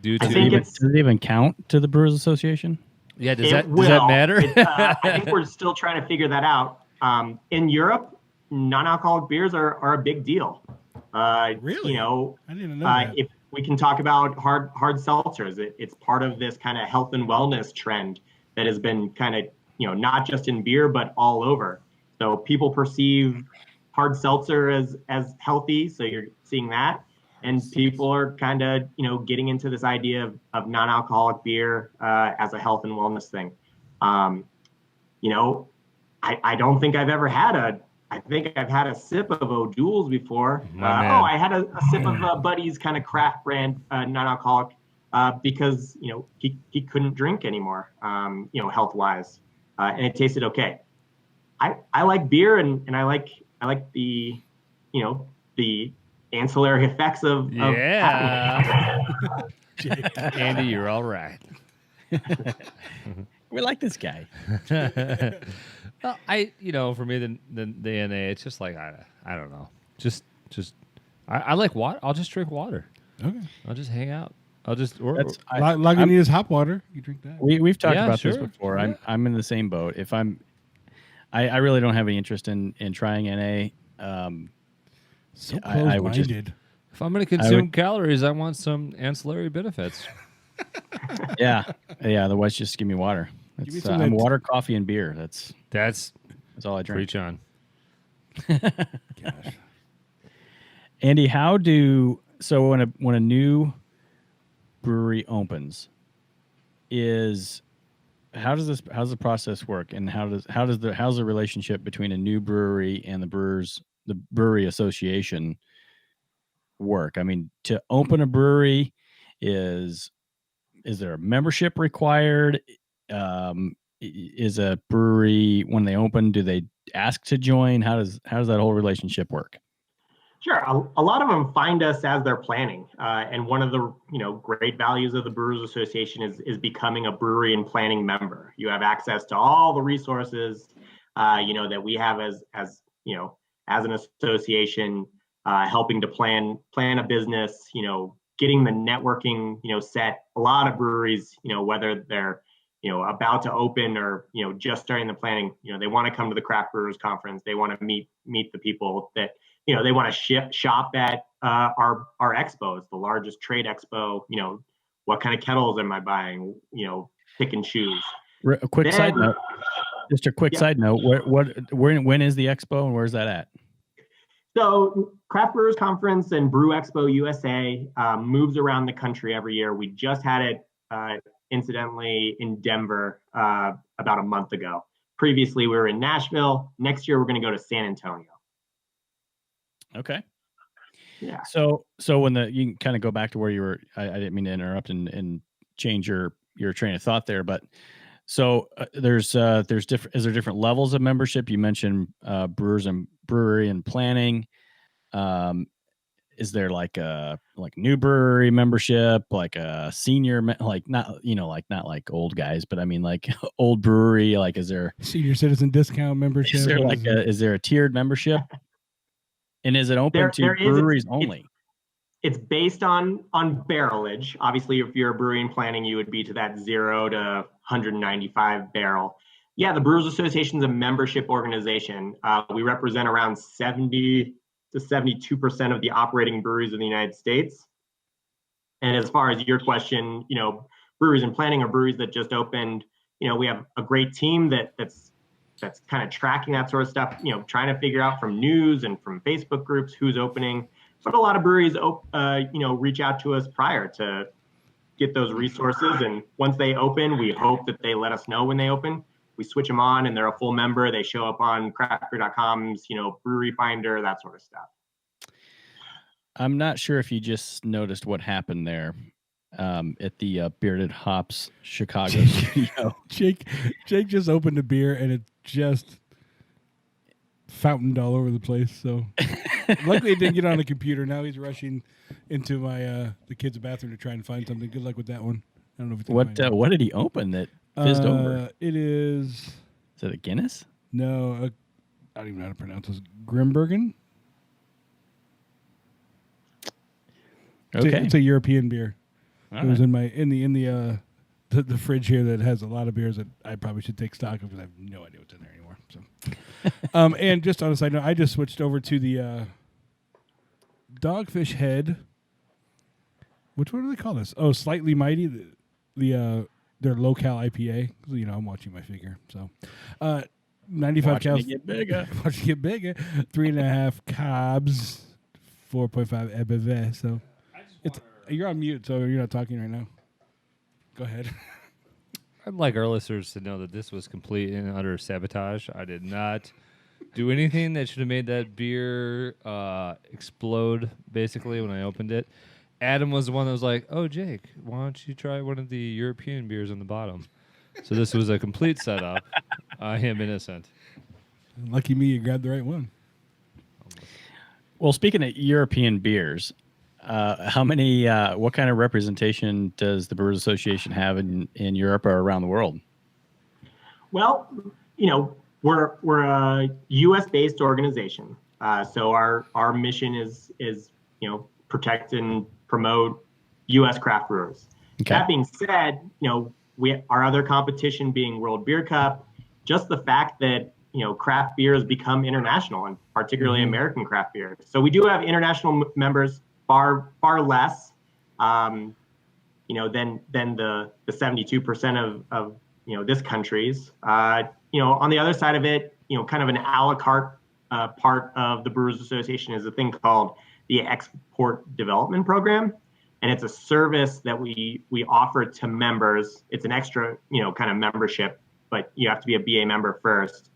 Does it even count to the Brewers Association? Yeah, does that matter? I think we're still trying to figure that out. In Europe, non-alcoholic beers are a big deal. Really? I didn't know that. If we can talk about hard seltzers, it's part of this kind of health and wellness trend that has been kind of, not just in beer, but all over. So people perceive hard seltzer as healthy. So you're seeing that. And people are kind of, getting into this idea of non-alcoholic beer as a health and wellness thing. I don't think I've ever had I think I've had a sip of O'Doul's before. I had a sip of Buddy's kind of craft brand non-alcoholic because, he couldn't drink anymore, health-wise. And it tasted okay. I like beer and I like the, the ancillary effects of Yeah. Andy, you're all right. We like this guy. Well, for me, the NA, it's just like I don't know. I like water. I'll just drink water. Okay. I'll just hang out. I'll just Lagunitas hot water. You drink that. We've talked Yeah, about this sure. before. Yeah. I'm in the same boat. If I really don't have any interest in trying NA. So I would just- close-minded. if I'm going to consume calories, I want some ancillary benefits. Yeah. Otherwise, just give me water. Give me That's, some of I'm that- water, coffee, and beer. That's all I drink. Preach on. Gosh. Andy, so when a new brewery opens, how's the process work, and how's the relationship between a new brewery and the Brewery Association work? I mean, to open a brewery, is there a membership required? Is a brewery, when they open, do they ask to join? How does that whole relationship work? Sure. A lot of them find us as they're planning. And one of the great values of the Brewers Association is becoming a brewery and planning member. You have access to all the resources, that we have as an association, helping to plan a business, getting the networking, set. A lot of breweries, whether they're about to open or just starting the planning, they want to come to the Craft Brewers Conference. They want to meet the people that they want to shop at our expos, the largest trade expo. What kind of kettles am I buying? Pick and choose. A quick side note. Just a quick side note. When is the expo, and where's that at? So Craft Brewers Conference and Brew Expo USA moves around the country every year. We just had it incidentally in Denver about a month ago. Previously, we were in Nashville. Next year, we're going to go to San Antonio. Okay. Yeah. So when you can kind of go back to where you were, I didn't mean to interrupt and change your train of thought there, but so there's different. Is there different levels of membership? You mentioned brewers and brewery and planning. Is there like a new brewery membership, like a senior, not like old guys, but I mean like old brewery? Like, is there Senior citizen discount membership? Is there a tiered membership? And is it open to breweries only? It's based on barrelage. Obviously, if you're a brewery and planning, you would be to that 0 to 195 barrel. Yeah, the Brewers Association is a membership organization. We represent around 70 to 72% of the operating breweries in the United States. And as far as your question, breweries and planning are breweries that just opened. We have a great team that's kind of tracking that sort of stuff, trying to figure out from news and from Facebook groups who's opening. But a lot of breweries, reach out to us prior to get those resources. And once they open, we hope that they let us know when they open. We switch them on and they're a full member. They show up on craftbeer.com's, brewery finder, that sort of stuff. I'm not sure if you just noticed what happened there at the Bearded Hops Chicago studio. Jake just opened a beer and it just fountained all over the place. So luckily it didn't get on the computer. Now he's rushing into my the kids' bathroom to try and find something. Good luck with that one. I don't know if it's What did he open that fizzed over? It is. Is it a Guinness? No, I don't even know how to pronounce this. Grimbergen. Okay, it's a European beer. All it was right. in the fridge here that has a lot of beers that I probably should take stock of because I have no idea what's in there anymore. So, and just on a side note, I just switched over to the Dogfish Head. What do they call this? Oh, Slightly Mighty. Their low-cal IPA. I'm watching my figure. So, 95 Watching calories. it get bigger. Watching it get bigger. 3.5 carbs. 4.5 ABV. So, you're on mute, so you're not talking right now. Go ahead. I'd like our listeners to know that this was complete and utter sabotage. I did not do anything that should have made that beer explode, basically, when I opened it. Adam was the one that was like, "Oh, Jake, why don't you try one of the European beers on the bottom?" So this was a complete setup. I am innocent. Lucky me, you grabbed the right one. Well, speaking of European beers, how many? What kind of representation does the Brewers Association have in Europe or around the world? Well, we're a U.S. based organization, so our mission is protect and promote U.S. craft brewers. Okay. That being said, our other competition being World Beer Cup, just the fact that craft beer has become international, and particularly American craft beer. So we do have international members, far less, than the 72% of this country's. On the other side of it, kind of an a la carte part of the Brewers Association is a thing called the Export Development Program. And it's a service that we offer to members. It's an extra, kind of membership, but you have to be a BA member first.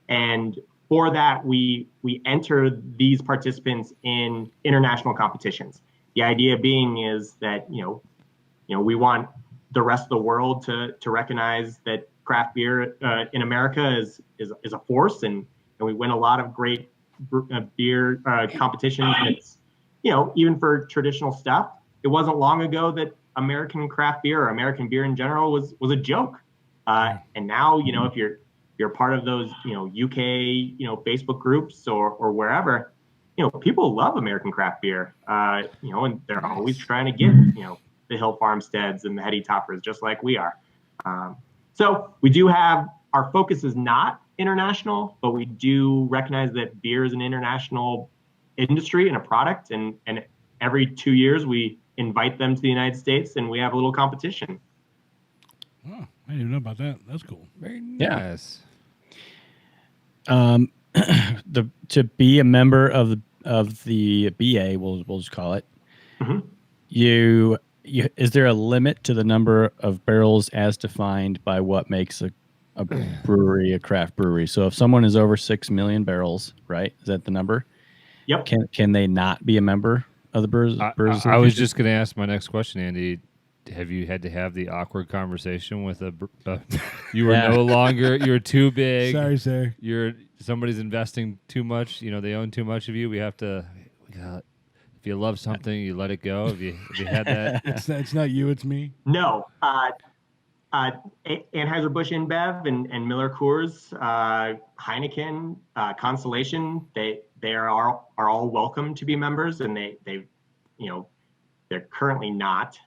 And for that, we enter these participants in international competitions. The idea being is that, we want the rest of the world to recognize that craft beer in America is a force, and we win a lot of great beer competitions. And it's, even for traditional stuff, it wasn't long ago that American craft beer or American beer in general was a joke. And now, if you're part of those, UK, Facebook groups or wherever, people love American craft beer, and they're always trying to get, the Hill Farmsteads and the Heady Toppers, just like we are. So we do have, our focus is not international, but we do recognize that beer is an international industry and a product. And every 2 years we invite them to the United States and we have a little competition. Oh, I didn't even know about that. That's cool. Very Yeah. nice. To be a member of the BA, we'll just call it. You is there a limit to the number of barrels as defined by what makes a brewery a craft brewery? So if someone is over 6 million barrels, right? Is that the number? Yep. Can they not be a member of the Brewers Association? I was just going to ask my next question, Andy. Have you had to have the awkward conversation with you were no longer, you're too big. Sorry, sir. Somebody's investing too much. They own too much of you. If you love something, you let it go. Have you had that? It's not you, it's me. No. Anheuser-Busch InBev and Miller Coors, Heineken, Constellation, they are all welcome to be members, and they're currently not.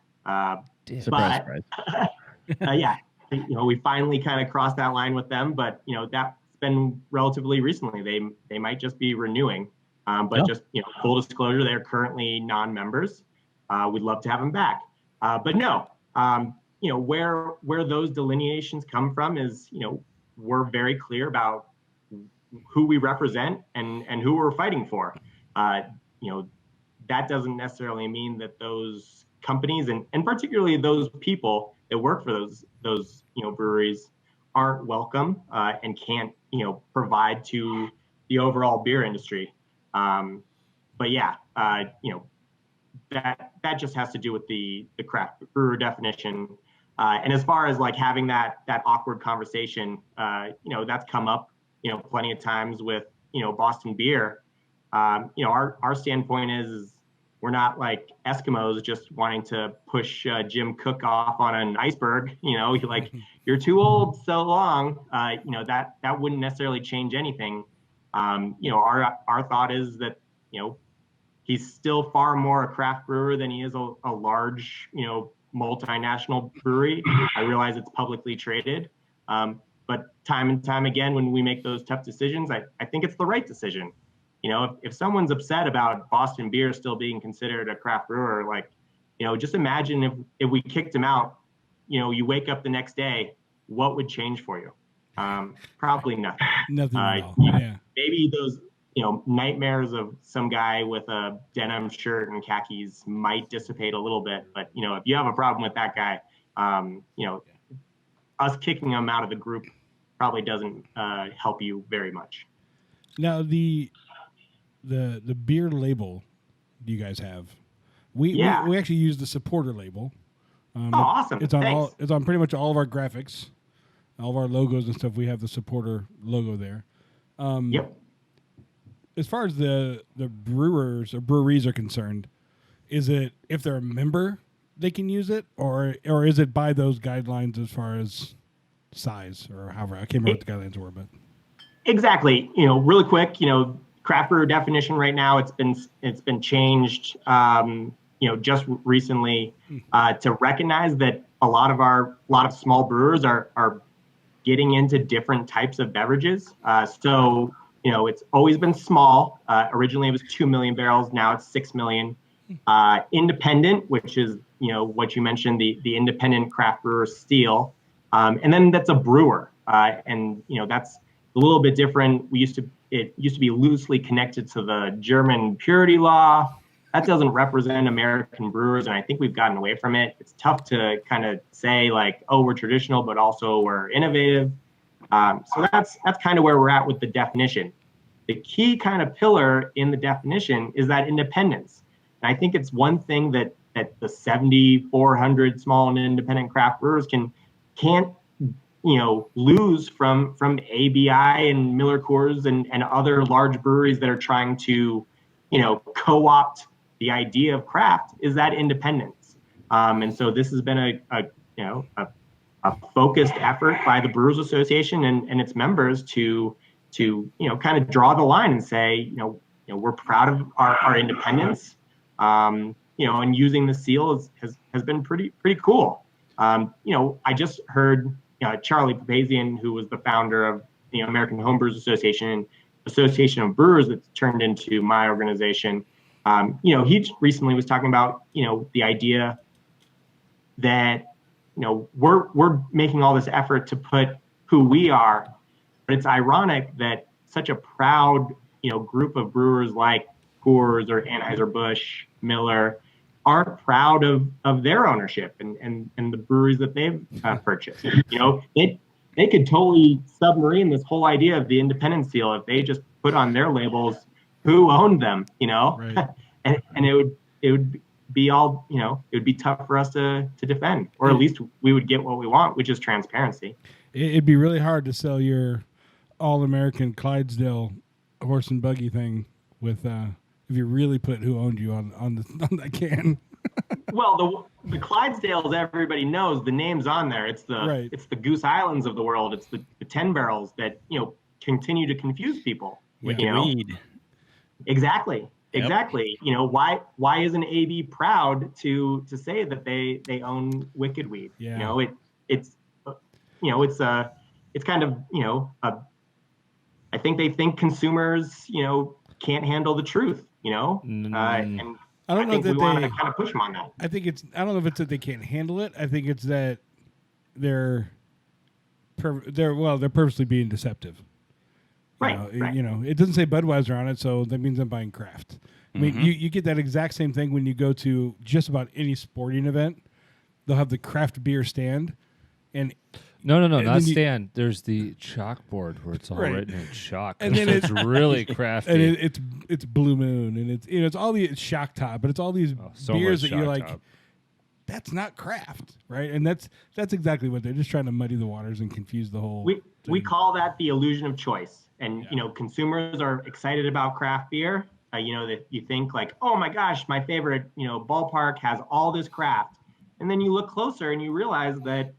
Surprise. Yeah, we finally kind of crossed that line with them, but that's been relatively recently. They might just be renewing, but just full disclosure, they're currently non-members. We'd love to have them back, but no. Where those delineations come from is we're very clear about who we represent and who we're fighting for. That doesn't necessarily mean that those companies and particularly those people that work for those breweries aren't welcome and can't provide to the overall beer industry. But yeah, that just has to do with the craft brewer definition. And as far as like having that awkward conversation, that's come up plenty of times with Boston Beer. Our standpoint is we're not like Eskimos just wanting to push Jim Cook off on an iceberg. Like you're too old so long. That wouldn't necessarily change anything. Our thought is that he's still far more a craft brewer than he is a large multinational brewery. I realize it's publicly traded, but time and time again when we make those tough decisions, I think it's the right decision. If someone's upset about Boston Beer still being considered a craft brewer, like, just imagine if we kicked him out, you wake up the next day, what would change for you? Probably nothing. Nothing at all. Yeah. Maybe those, nightmares of some guy with a denim shirt and khakis might dissipate a little bit. But, if you have a problem with that guy, us kicking him out of the group probably doesn't help you very much. Now, the beer label you guys have, we actually use the supporter label. Awesome! It's on it's on pretty much all of our graphics, all of our logos and stuff. We have the supporter logo there. Yep. as far as the brewers or breweries are concerned, is it if they're a member they can use it, or is it by those guidelines as far as size or however? I can't remember what the guidelines were, but Exactly. Really quick, craft brewer definition right now, it's been changed, just recently, to recognize that a lot of small brewers are getting into different types of beverages. So, it's always been small. Originally it was 2 million barrels. Now it's 6 million. Independent, which is, what you mentioned, the independent craft brewer steel. And then that's a brewer. And, that's a little bit different. It used to be loosely connected to the German purity law. That doesn't represent American brewers, and I think we've gotten away from it. It's tough to kind of say like, oh, we're traditional, but also we're innovative. So that's kind of where we're at with the definition. The key kind of pillar in the definition is that independence. And I think it's one thing that the 7,400 small and independent craft brewers can't lose from ABI and Miller Coors and other large breweries that are trying to, co-opt the idea of craft, is that independence. And so this has been a focused effort by the Brewers Association and its members to kind of draw the line and say, we're proud of our independence, and using the seal has been pretty cool. I just heard Charlie Papazian, who was the founder of the American Homebrewers Association of Brewers that's turned into my organization. He recently was talking about, the idea that, we're making all this effort to put who we are, but it's ironic that such a proud, group of brewers like Coors or Anheuser-Busch, Miller, aren't proud of their ownership and the breweries that they've purchased. They could totally submarine this whole idea of the independent seal if they just put on their labels who owned them, right. and it would be all, it would be tough for us to defend, or at least we would get what we want, which is transparency. It'd be really hard to sell your all-American Clydesdale horse and buggy thing with if you really put who owned you on that can. Well, the Clydesdales, everybody knows the name's on there. It's the Goose Islands of the world. It's the 10 barrels that continue to confuse people. Weed. Exactly. Why isn't AB proud to say that they own Wicked Weed? Yeah. It's kind of I think they think consumers can't handle the truth. And I don't know think that we want to kind of push them on that. I don't know if it's that they can't handle it. I think it's that they're purposely being deceptive. Right. It doesn't say Budweiser on it, so that means I'm buying craft. I mean, you get that exact same thing when you go to just about any sporting event. They'll have the craft beer stand, and not stand. There's the chalkboard where it's all written in chalk, and then it's really crafty. And it's Blue Moon, and it's all it's Shock Top, but it's all these beers that you're like, that's not craft, right? And that's exactly what they're just trying to muddy the waters and confuse the whole. We call that the illusion of choice, and consumers are excited about craft beer. That you think like, oh my gosh, my favorite ballpark has all this craft, and then you look closer and you realize that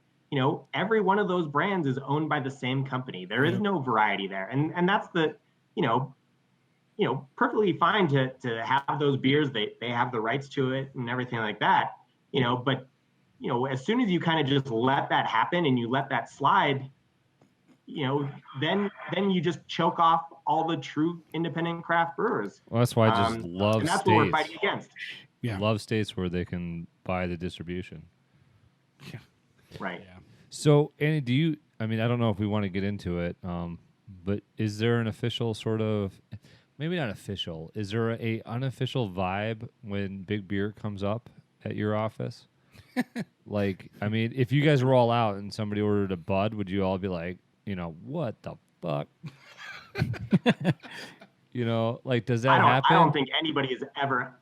every one of those brands is owned by the same company. There is no variety there. And that's the, perfectly fine to have those beers. They have the rights to it and everything like that, but, as soon as you kind of just let that happen and you let that slide, then you just choke off all the true independent craft brewers. Well, that's why I just love and that's states. what we're fighting against. Yeah. Love states where they can buy the distribution. Yeah. Right. Yeah. So, Andy, I don't know if we want to get into it, but is there an official sort of, maybe not official, is there a unofficial vibe when Big Beer comes up at your office? If you guys were all out and somebody ordered a Bud, would you all be like, what the fuck? Does that happen? I don't think anybody has ever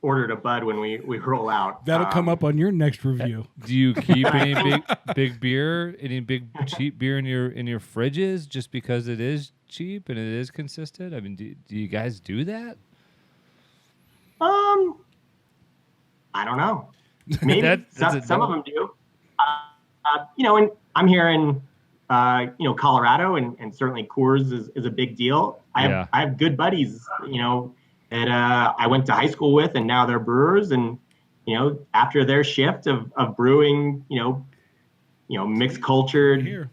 ordered a Bud when we roll out. That'll come up on your next review. Do you keep any big beer, any big cheap beer in your fridges just because it is cheap and it is consistent? I mean, do you guys do that? I don't know. Maybe That's some of them do. And I'm here in Colorado, and certainly Coors is a big deal. I have good buddies, that I went to high school with, and now they're brewers. And after their shift of brewing, mixed cultured,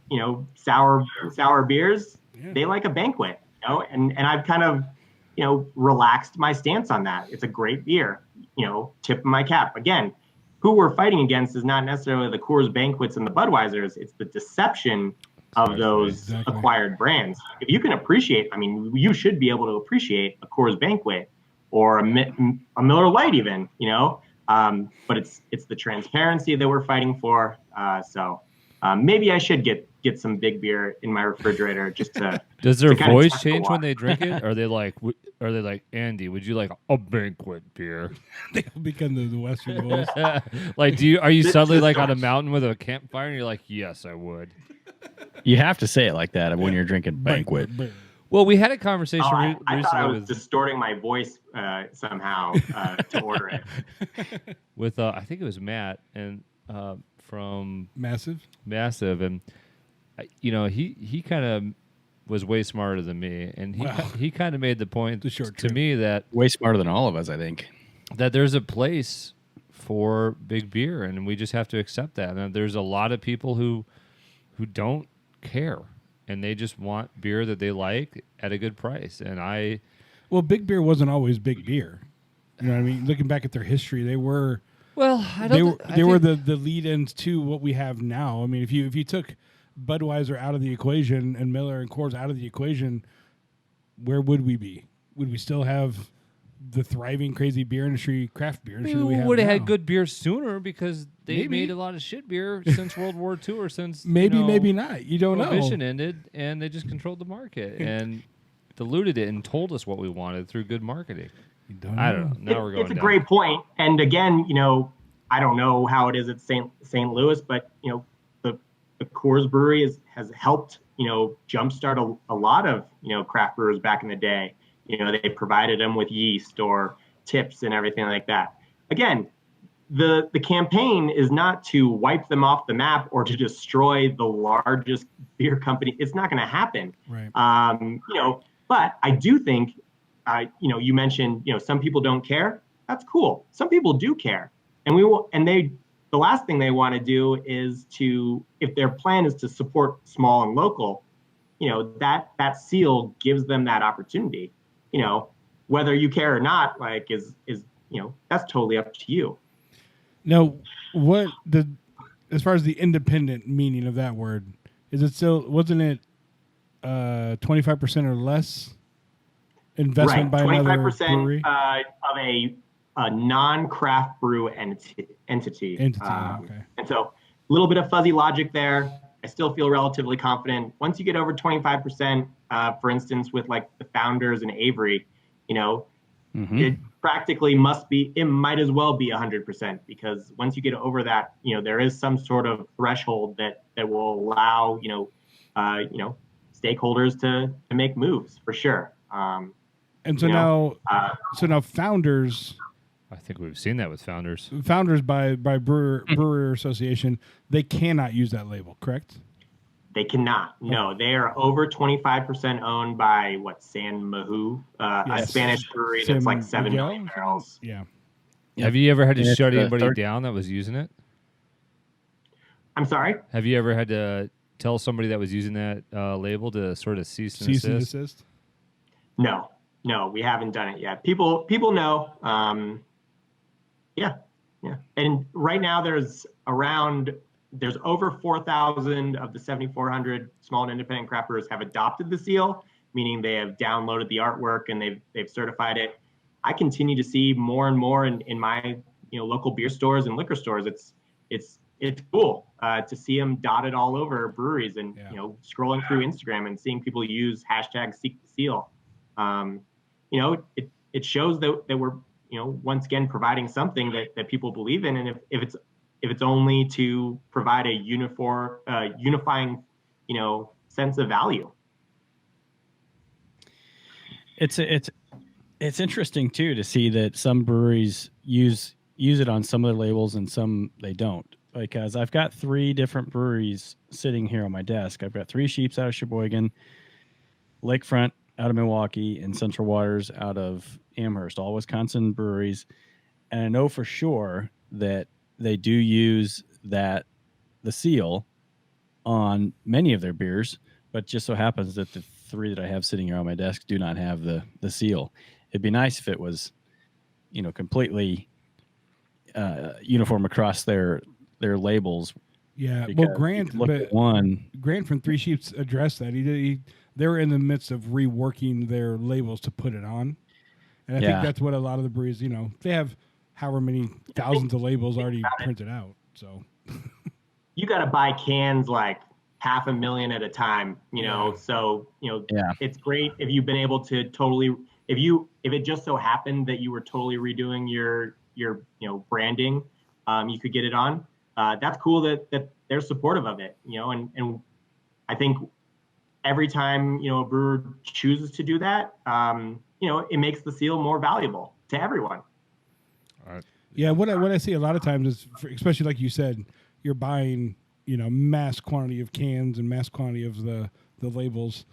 sour beers, they like a banquet, and I've kind of, relaxed my stance on that. It's a great beer, tip of my cap. Again, who we're fighting against is not necessarily the Coors Banquets and the Budweisers. It's the deception of those acquired brands. If you can appreciate, I mean, you should be able to appreciate a Coors Banquet or a Miller Lite even, but it's the transparency that we're fighting for. So maybe I should get some big beer in my refrigerator just to. Does their to voice change when they drink it? Are they like, Andy, would you like a banquet beer? They become the Western voice. Like, are you suddenly like on a mountain with a campfire and you're like, yes, I would. You have to say it like that when you're drinking banquet. Well, we had a conversation I recently thought I was distorting my voice somehow to order it. With I think it was Matt and from Massive, and he kind of was way smarter than me, and he kind of made the point to me that way smarter than all of us, I think, that there's a place for big beer, and we just have to accept that. And there's a lot of people who don't care, and they just want beer that they like at a good price. And well, big beer wasn't always big beer. You know what I mean? Looking back at their history, they were. Well, they were the lead-ins to what we have now. I mean, if you took Budweiser out of the equation and Miller and Coors out of the equation, where would we be? Would we still have the thriving, crazy beer industry, craft beer industry? We we would have now? had good beer sooner because they made a lot of shit beer since World War II or since maybe not. You don't know. Prohibition ended, and they just controlled the market and diluted it and told us what we wanted through good marketing. I don't know. Now we're going. It's a great point. And again, I don't know how it is at St. Louis, but the Coors Brewery has helped jumpstart a lot of craft brewers back in the day. They provided them with yeast or tips and everything like that. Again, the campaign is not to wipe them off the map or to destroy the largest beer company. It's not going to happen. Right. But I do think. You mentioned, some people don't care. That's cool. Some people do care, and the last thing they want to do is if their plan is to support small and local, that seal gives them that opportunity. Whether you care or not, is that's totally up to you. Now, as far as the independent meaning of that word, is it still, wasn't it 25% or less? Investment by another brewery? Of a non-craft brew entity. Okay. And so a little bit of fuzzy logic there. I still feel relatively confident. Once you get over 25%, for instance, with like the Founders and Avery, it practically it might as well be 100%, because once you get over that, there is some sort of threshold that will allow, stakeholders to make moves for sure. And so now Founders. I think we've seen that with Founders. Founders by Brewer Association, they cannot use that label, correct? They cannot. No, they are over 25% owned by San Mahu, a Spanish brewery that's like 7 million barrels. Yeah. Have you ever had to shut anybody down that was using it? I'm sorry? Have you ever had to tell somebody that was using that label to sort of cease and desist? No, we haven't done it yet. People know. Yeah. And right now there's over 4,000 of the 7,400 small and independent craft brewers have adopted the seal, meaning they have downloaded the artwork and they've certified it. I continue to see more and more in my local beer stores and liquor stores. It's cool to see them dotted all over breweries and scrolling through Instagram and seeing people use #SeekTheSeal. It shows that we're once again providing something that people believe in, and if it's only to provide a unifying sense of value. it's interesting too to see that some breweries use it on some of their labels and some they don't. Because I've got 3 different breweries sitting here on my desk. I've got 3 Sheeps out of Sheboygan, Lakefront out of Milwaukee, and Central Waters out of Amherst, all Wisconsin breweries. And I know for sure that they do use the seal on many of their beers, but just so happens that the 3 that I have sitting here on my desk do not have the seal. It'd be nice if it was, completely uniform across their labels. Yeah, well, Grant, one. Grant from Three Sheeps addressed that. They were in the midst of reworking their labels to put it on, and I think that's what a lot of the breweries, they have however many thousands of labels already printed out. So you got to buy cans like 500,000 at a time, So it's great if you've been able to totally, if it just so happened that you were totally redoing your branding, you could get it on. That's cool that they're supportive of it, and I think every time, a brewer chooses to do that, it makes the seal more valuable to everyone. All right. Yeah. What I see a lot of times is, especially like you said, you're buying, mass quantity of cans and mass quantity of the labels.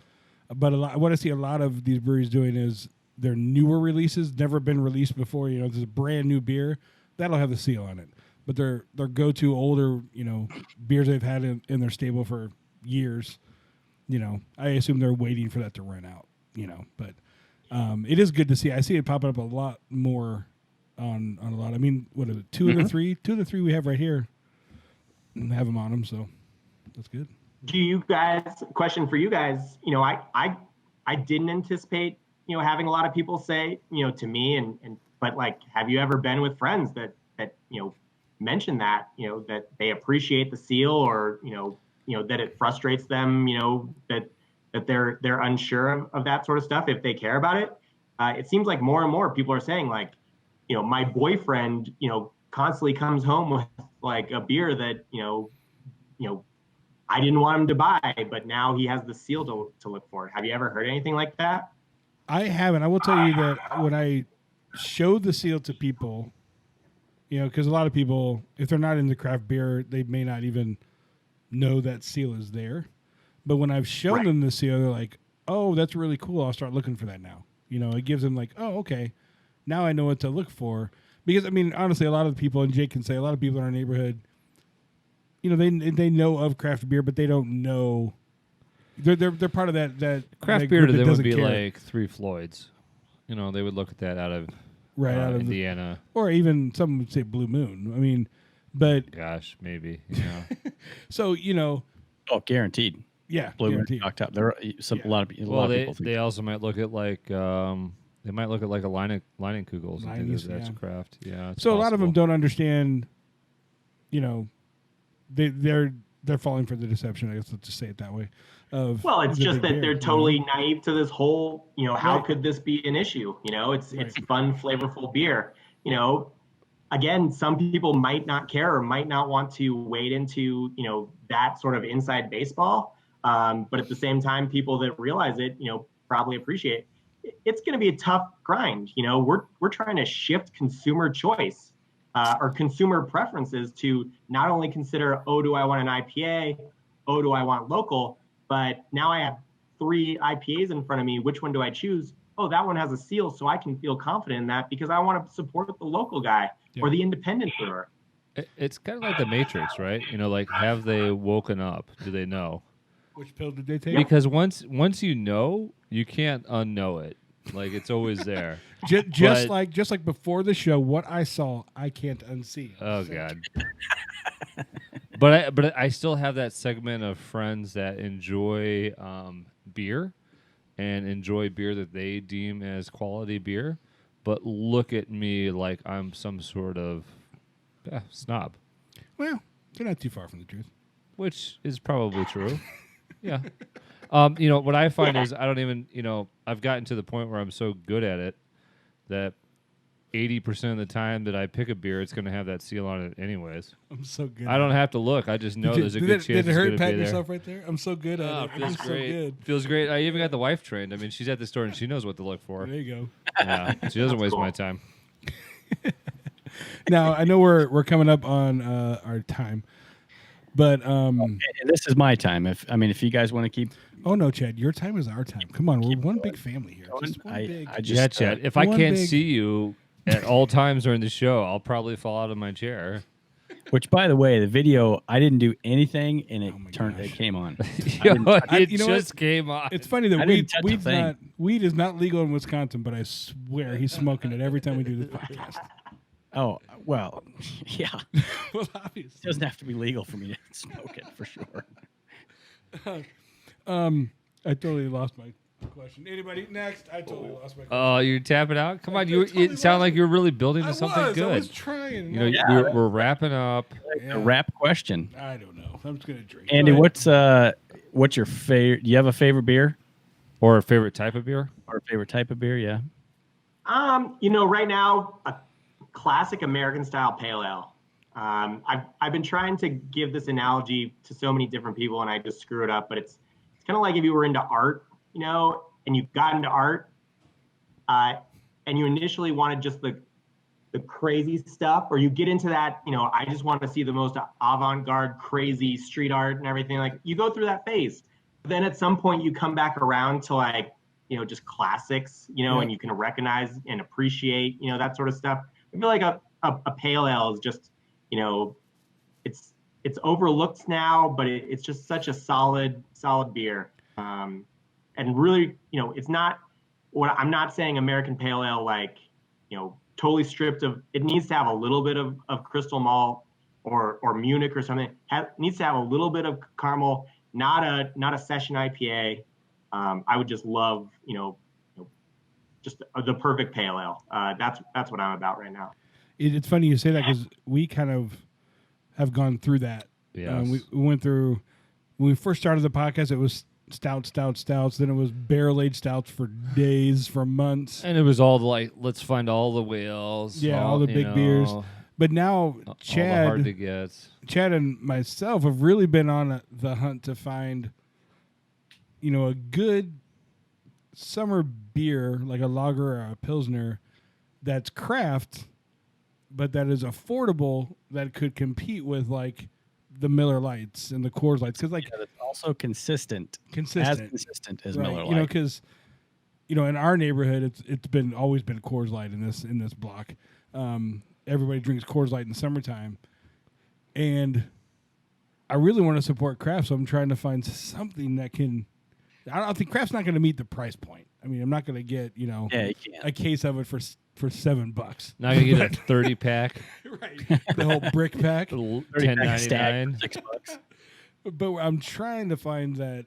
But what I see a lot of these breweries doing is their newer releases, never been released before. This is a brand new beer that'll have the seal on it. But their go-to older, beers they've had in their stable for years, I assume they're waiting for that to run out, But it is good to see. I see it popping up a lot more on a lot. I mean, what is it? 2 of the 3? 2 of the 3 we have right here have them on them, so that's good. Do you guys? Question for you guys. I didn't anticipate having a lot of people say to me but like, have you ever been with friends that mention that that they appreciate the seal, or that it frustrates them, that they're unsure of that sort of stuff if they care about it? It seems like more and more people are saying, like, my boyfriend constantly comes home with like a beer that I didn't want him to buy, but now he has the seal to look for. Have you ever heard anything like that? I haven't. I will tell you that when I showed the seal to people, because a lot of people, if they're not into craft beer, they may not even know that seal is there. But when I've shown them the seal, they're like, oh, that's really cool. I'll start looking for that now. It gives them like, oh, okay, now I know what to look for. Because, I mean, honestly, a lot of the people, and Jake can say, a lot of people in our neighborhood, they know of craft beer, but they don't know. They're part of that Craft that beer to group that them would doesn't be care. like Three Floyds. They would look at that out of out of Indiana. Or even some would say Blue Moon. I mean, but Gosh, maybe. so Oh, guaranteed. yeah, Blue Moon guaranteed. Knocked Up. There are a lot of people. They also might look at like they might look at like a Leinenkugels and think Leines, that's yeah. craft. Yeah. it's So a lot of them possible. don't understand. They're falling for the deception. I guess let's just say it that way. Well, it's just that they're totally naive to this whole, how Right. could this be an issue? It's fun, flavorful beer. Again, some people might not care or might not want to wade into, that sort of inside baseball. But at the same time, people that realize it, probably appreciate it. It's going to be a tough grind. We're trying to shift consumer choice or consumer preferences to not only consider, oh, do I want an IPA? Oh, do I want local? But now I have 3 IPAs in front of me. Which one do I choose? Oh, that one has a seal, so I can feel confident in that because I want to support the local guy or the independent brewer. It's kind of like the Matrix, right? Like, have they woken up? Do they know? Which pill did they take? Because once you know, you can't unknow it. Like, it's always there. Just like before the show, what I saw, I can't unsee. Oh God. But I still have that segment of friends that enjoy beer and enjoy beer that they deem as quality beer, but look at me like I'm some sort of snob. Well, they're not too far from the truth. Which is probably true. Yeah. What I find is I don't even, I've gotten to the point where I'm so good at it that 80% of the time that I pick a beer, it's going to have that seal on it anyways. I'm so good. I don't have to look. I just know there's a good chance Did it it's hurt going to patting be there. yourself right there? I'm so good at Oh, it. feels I'm great. so good. Feels great. I even got the wife trained. I mean, she's at the store and she knows what to look for. There you go. Yeah, she doesn't waste cool. my time. Now I know we're coming up on our time, but And this is my time. If you guys want to keep, oh no, Chad, your time is our time. Come on, we're one big family here. Just one big. I just Yeah, Chad. If I one can't big- see you at all times during the show, I'll probably fall out of my chair. which by the way, the video I didn't do anything and it gosh. it came on. Yo, it you know what? just came on. It's funny that I didn't touch a thing. weed is not legal in Wisconsin, but I swear he's smoking it every time we do this podcast. Oh well, yeah. Well, It obviously. doesn't have to be legal for me to smoke it for sure. I totally lost my question. Anybody next? I totally lost my question. Oh, you're tapping out. Come on, I you. totally It sounded like you were really building to something I good. was trying. You know, Yeah. we're wrapping up. Yeah. A rap question, I don't know. I'm just gonna drink. Andy. Go ahead. What's your favorite? Do you have a favorite beer Or a favorite type of beer? or a favorite type of beer? Yeah. Right now, a classic American style pale ale. I've been trying to give this analogy to so many different people, and I just screw it up. But it's kind of like if you were into art, and you got into art, and you initially wanted just the crazy stuff, or you get into that, I just want to see the most avant-garde, crazy street art and everything. Like you go through that phase. But then at some point you come back around to like, just classics, and you can recognize and appreciate, that sort of stuff. I feel like a pale ale is just, it's overlooked now, but it's just such a solid beer. And really, it's not I'm not saying American pale ale, like, totally stripped of, it needs to have a little bit of crystal malt or Munich or something. Needs to have a little bit of caramel, not a session IPA. I would just love, just the perfect pale ale. That's what I'm about right now. It's funny you say that because we kind of have gone through that. Yes. We went through, when we first started the podcast, it was stouts. Then it was barrel-aged stouts for days, for months. And it was all like, let's find all the whales. Yeah, all the big beers. But now all the hard to gets. Chad and myself have really been on the hunt to find, a good summer beer, like a lager or a pilsner, that's craft, but that is affordable, that could compete with like the Miller Lights and the Coors Lights, because like That's also consistent. As consistent, consistent as right? Miller You know, Lite. because in our neighborhood, it's always been Coors Light in this block. Everybody drinks Coors Light in the summertime, and I really want to support craft, so I'm trying to find something that can. I don't think craft's not going to meet the price point. I mean, I'm not going to get Yeah, you can't. a case of it for $7. Now you get a 30 pack, Right, the whole brick pack. 30-pack stack $10.99. for $6. But I'm trying to find that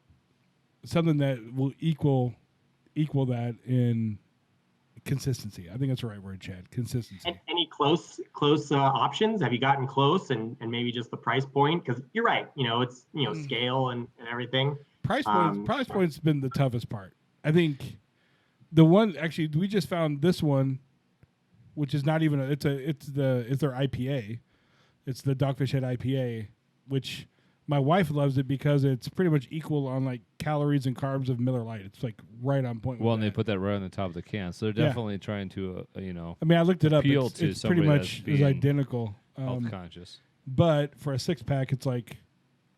something that will equal that in consistency. I think that's the right word, Chad. Consistency. Any close options? Have you gotten close and maybe just the price point? Because you're right, it's scale and everything. Price point's been the toughest part. I think the one actually we just found this one, which is not even it's their IPA. It's the Dogfish Head IPA, which my wife loves it because it's pretty much equal on like calories and carbs of Miller Lite. It's like right on point. Well, with and they that. put that right on the top of the can. So they're Yeah. definitely trying to, I mean, I looked it up. appeal It's to pretty somebody much that's being identical. health conscious. But for a 6-pack, it's like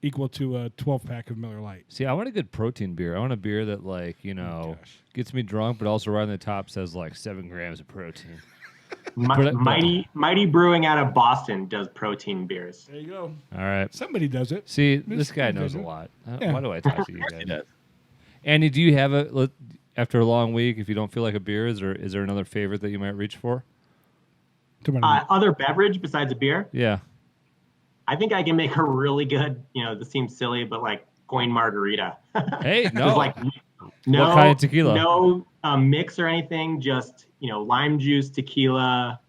equal to a 12-pack of Miller Lite. See, I want a good protein beer. I want a beer that, like, gosh. gets me drunk, but also right on the top says like 7 grams of protein. Mighty Brewing out of Boston does protein beers. There you go. All right. Somebody does it. See, Miss this guy knows a Ginger. lot. Yeah. Why do I talk to you He guys? does. Andy, do you have after a long week, if you don't feel like a beer, is there another favorite that you might reach for? Other beverage besides a beer? Yeah. I think I can make a really good, this seems silly, but like coin margarita. Hey, no. There's like no What kind of tequila? No mix or anything, just, lime juice, tequila,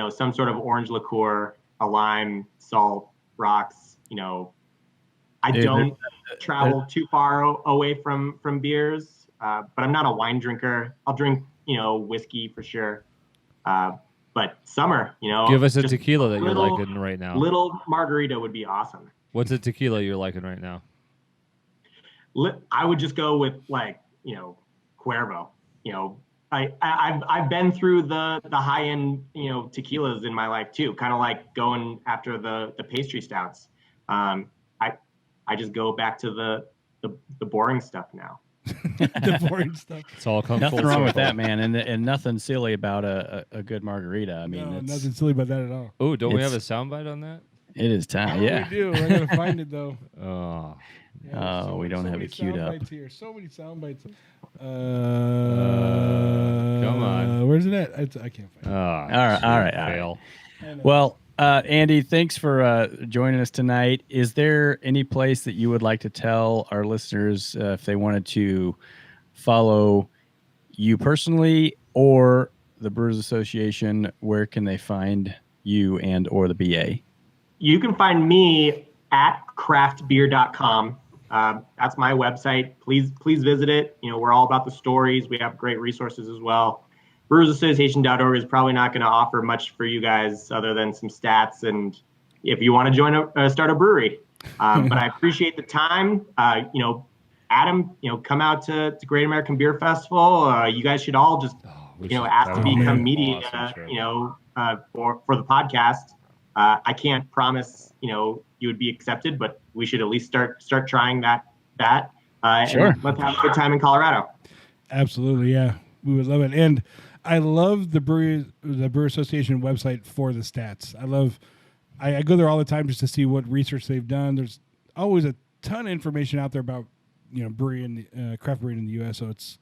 some sort of orange liqueur, a lime, salt, rocks, I Dude, don't travel too far away from beers, but I'm not a wine drinker. I'll drink, whiskey for sure. But summer, Give us a just tequila that you're little- liking right now. Little margarita would be awesome. What's a tequila you're liking right now? I would just go with Cuervo. I've been through the high end tequilas in my life too. Kind of like going after the pastry stouts. I just go back to the boring stuff now. The boring stuff. It's all come Nothing full wrong with circle. that, man, and nothing silly about a good margarita. I mean, No, it's, nothing silly about that at all. Oh, don't we have a It's- soundbite on that? it is time. Yeah. We do. I gotta find it though. Oh, Yeah, Oh, we don't have many it queued sound up. bites here. So many sound bites. come on. Where's it at? I can't find it. All right. Fail. Well, Andy, thanks for joining us tonight. Is there any place that you would like to tell our listeners if they wanted to follow you personally or the Brewers Association? Where can they find you and or the BA? You can find me at craftbeer.com. That's my website. Please visit it. We're all about the stories. We have great resources as well. brewersassociation.org is probably not going to offer much for you guys other than some stats and if you want to start a brewery. But I appreciate the time. Adam, come out to Great American Beer Festival. You guys should all just ask to become media for the podcast. I can't promise you would be accepted, but we should at least start trying that. Sure. And let's have a good time in Colorado. Absolutely, yeah. We would love it. And I love the Brewer Association website for the stats. I go there all the time just to see what research they've done. There's always a ton of information out there about brewery and craft brewing in the U.S. So it's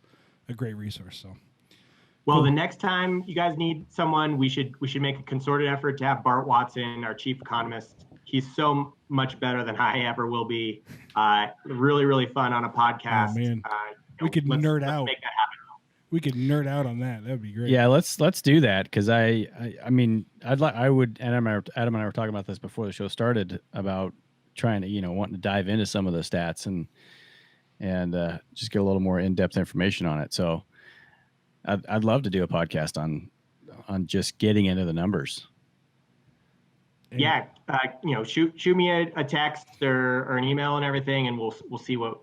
a great resource. So. Well, the next time you guys need someone, we should make a concerted effort to have Bart Watson, our chief economist. He's so much better than I ever will be. Really, really fun on a podcast. Oh, man. We could nerd out. Make that happen. We could nerd out on that. That'd be great. Yeah, let's do that because I mean I would Adam and I were talking about this before the show started about trying to wanting to dive into some of the stats and just get a little more in-depth information on it. So I'd love to do a podcast on just getting into the numbers. Yeah, shoot me a text or an email and everything, and we'll see what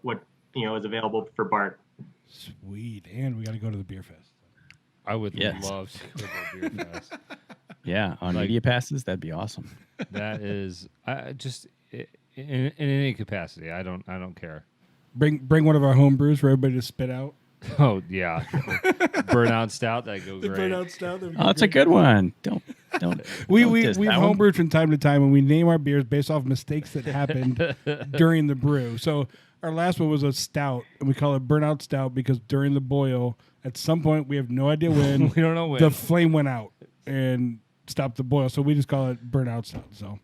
is available for Bart. Sweet. And we got to go to the beer fest. I would Yes. love to go to a beer fest. Yeah, on media passes, that'd be awesome. That is, in any capacity. I don't care. Bring one of our home brews for everybody to spit out. Oh yeah, burnout stout that go great. stout. Oh, it's a good one. Don't. We've diss that one. homebrewed from time to time, and we name our beers based off mistakes that happened during the brew. So our last one was a stout, and we call it Burnout Stout because during the boil, at some point we have no idea when We don't know when. the flame went out and stopped the boil. So we just call it Burnout Stout. So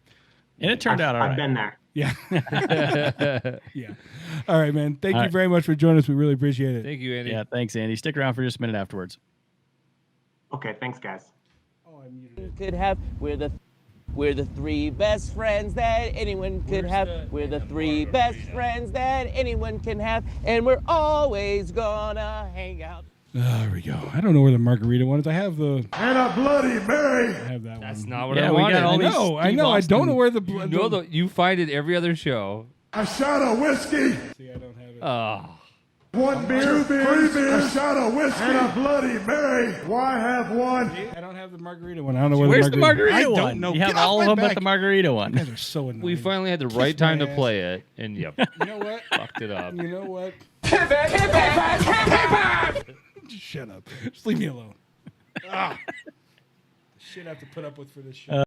And it turned out all I've right. been there. yeah, yeah. All right, man. Thank All you right. very much for joining us. We really appreciate it. Thank you, Andy. Yeah, thanks, Andy. Stick around for just a minute afterwards. Okay, thanks, guys. Could have. We're the three best friends that anyone could have. We're the three best friends that anyone can have, and we're always gonna hang out. There we go. I don't know where the margarita one is. I have the And a Bloody Mary. I have that That's one. not what Yeah, I we got wanted. all I these know. I Steve know. I don't Austin- know where the You know you find it every other show. A shot of whiskey. See, I don't have it. Oh, One beer, three beers, a shot of whiskey, and a Bloody Mary. Why have one? I don't have the margarita one. I don't know where Where's the margarita margarita I one? don't know. You have Get off all my of them but back. the margarita You one. guys are so annoying. we finally had the right time to my play it, and you You know what? fucked it up. You know what? Just shut up. Just leave me alone. The shit I have to put up with for this show.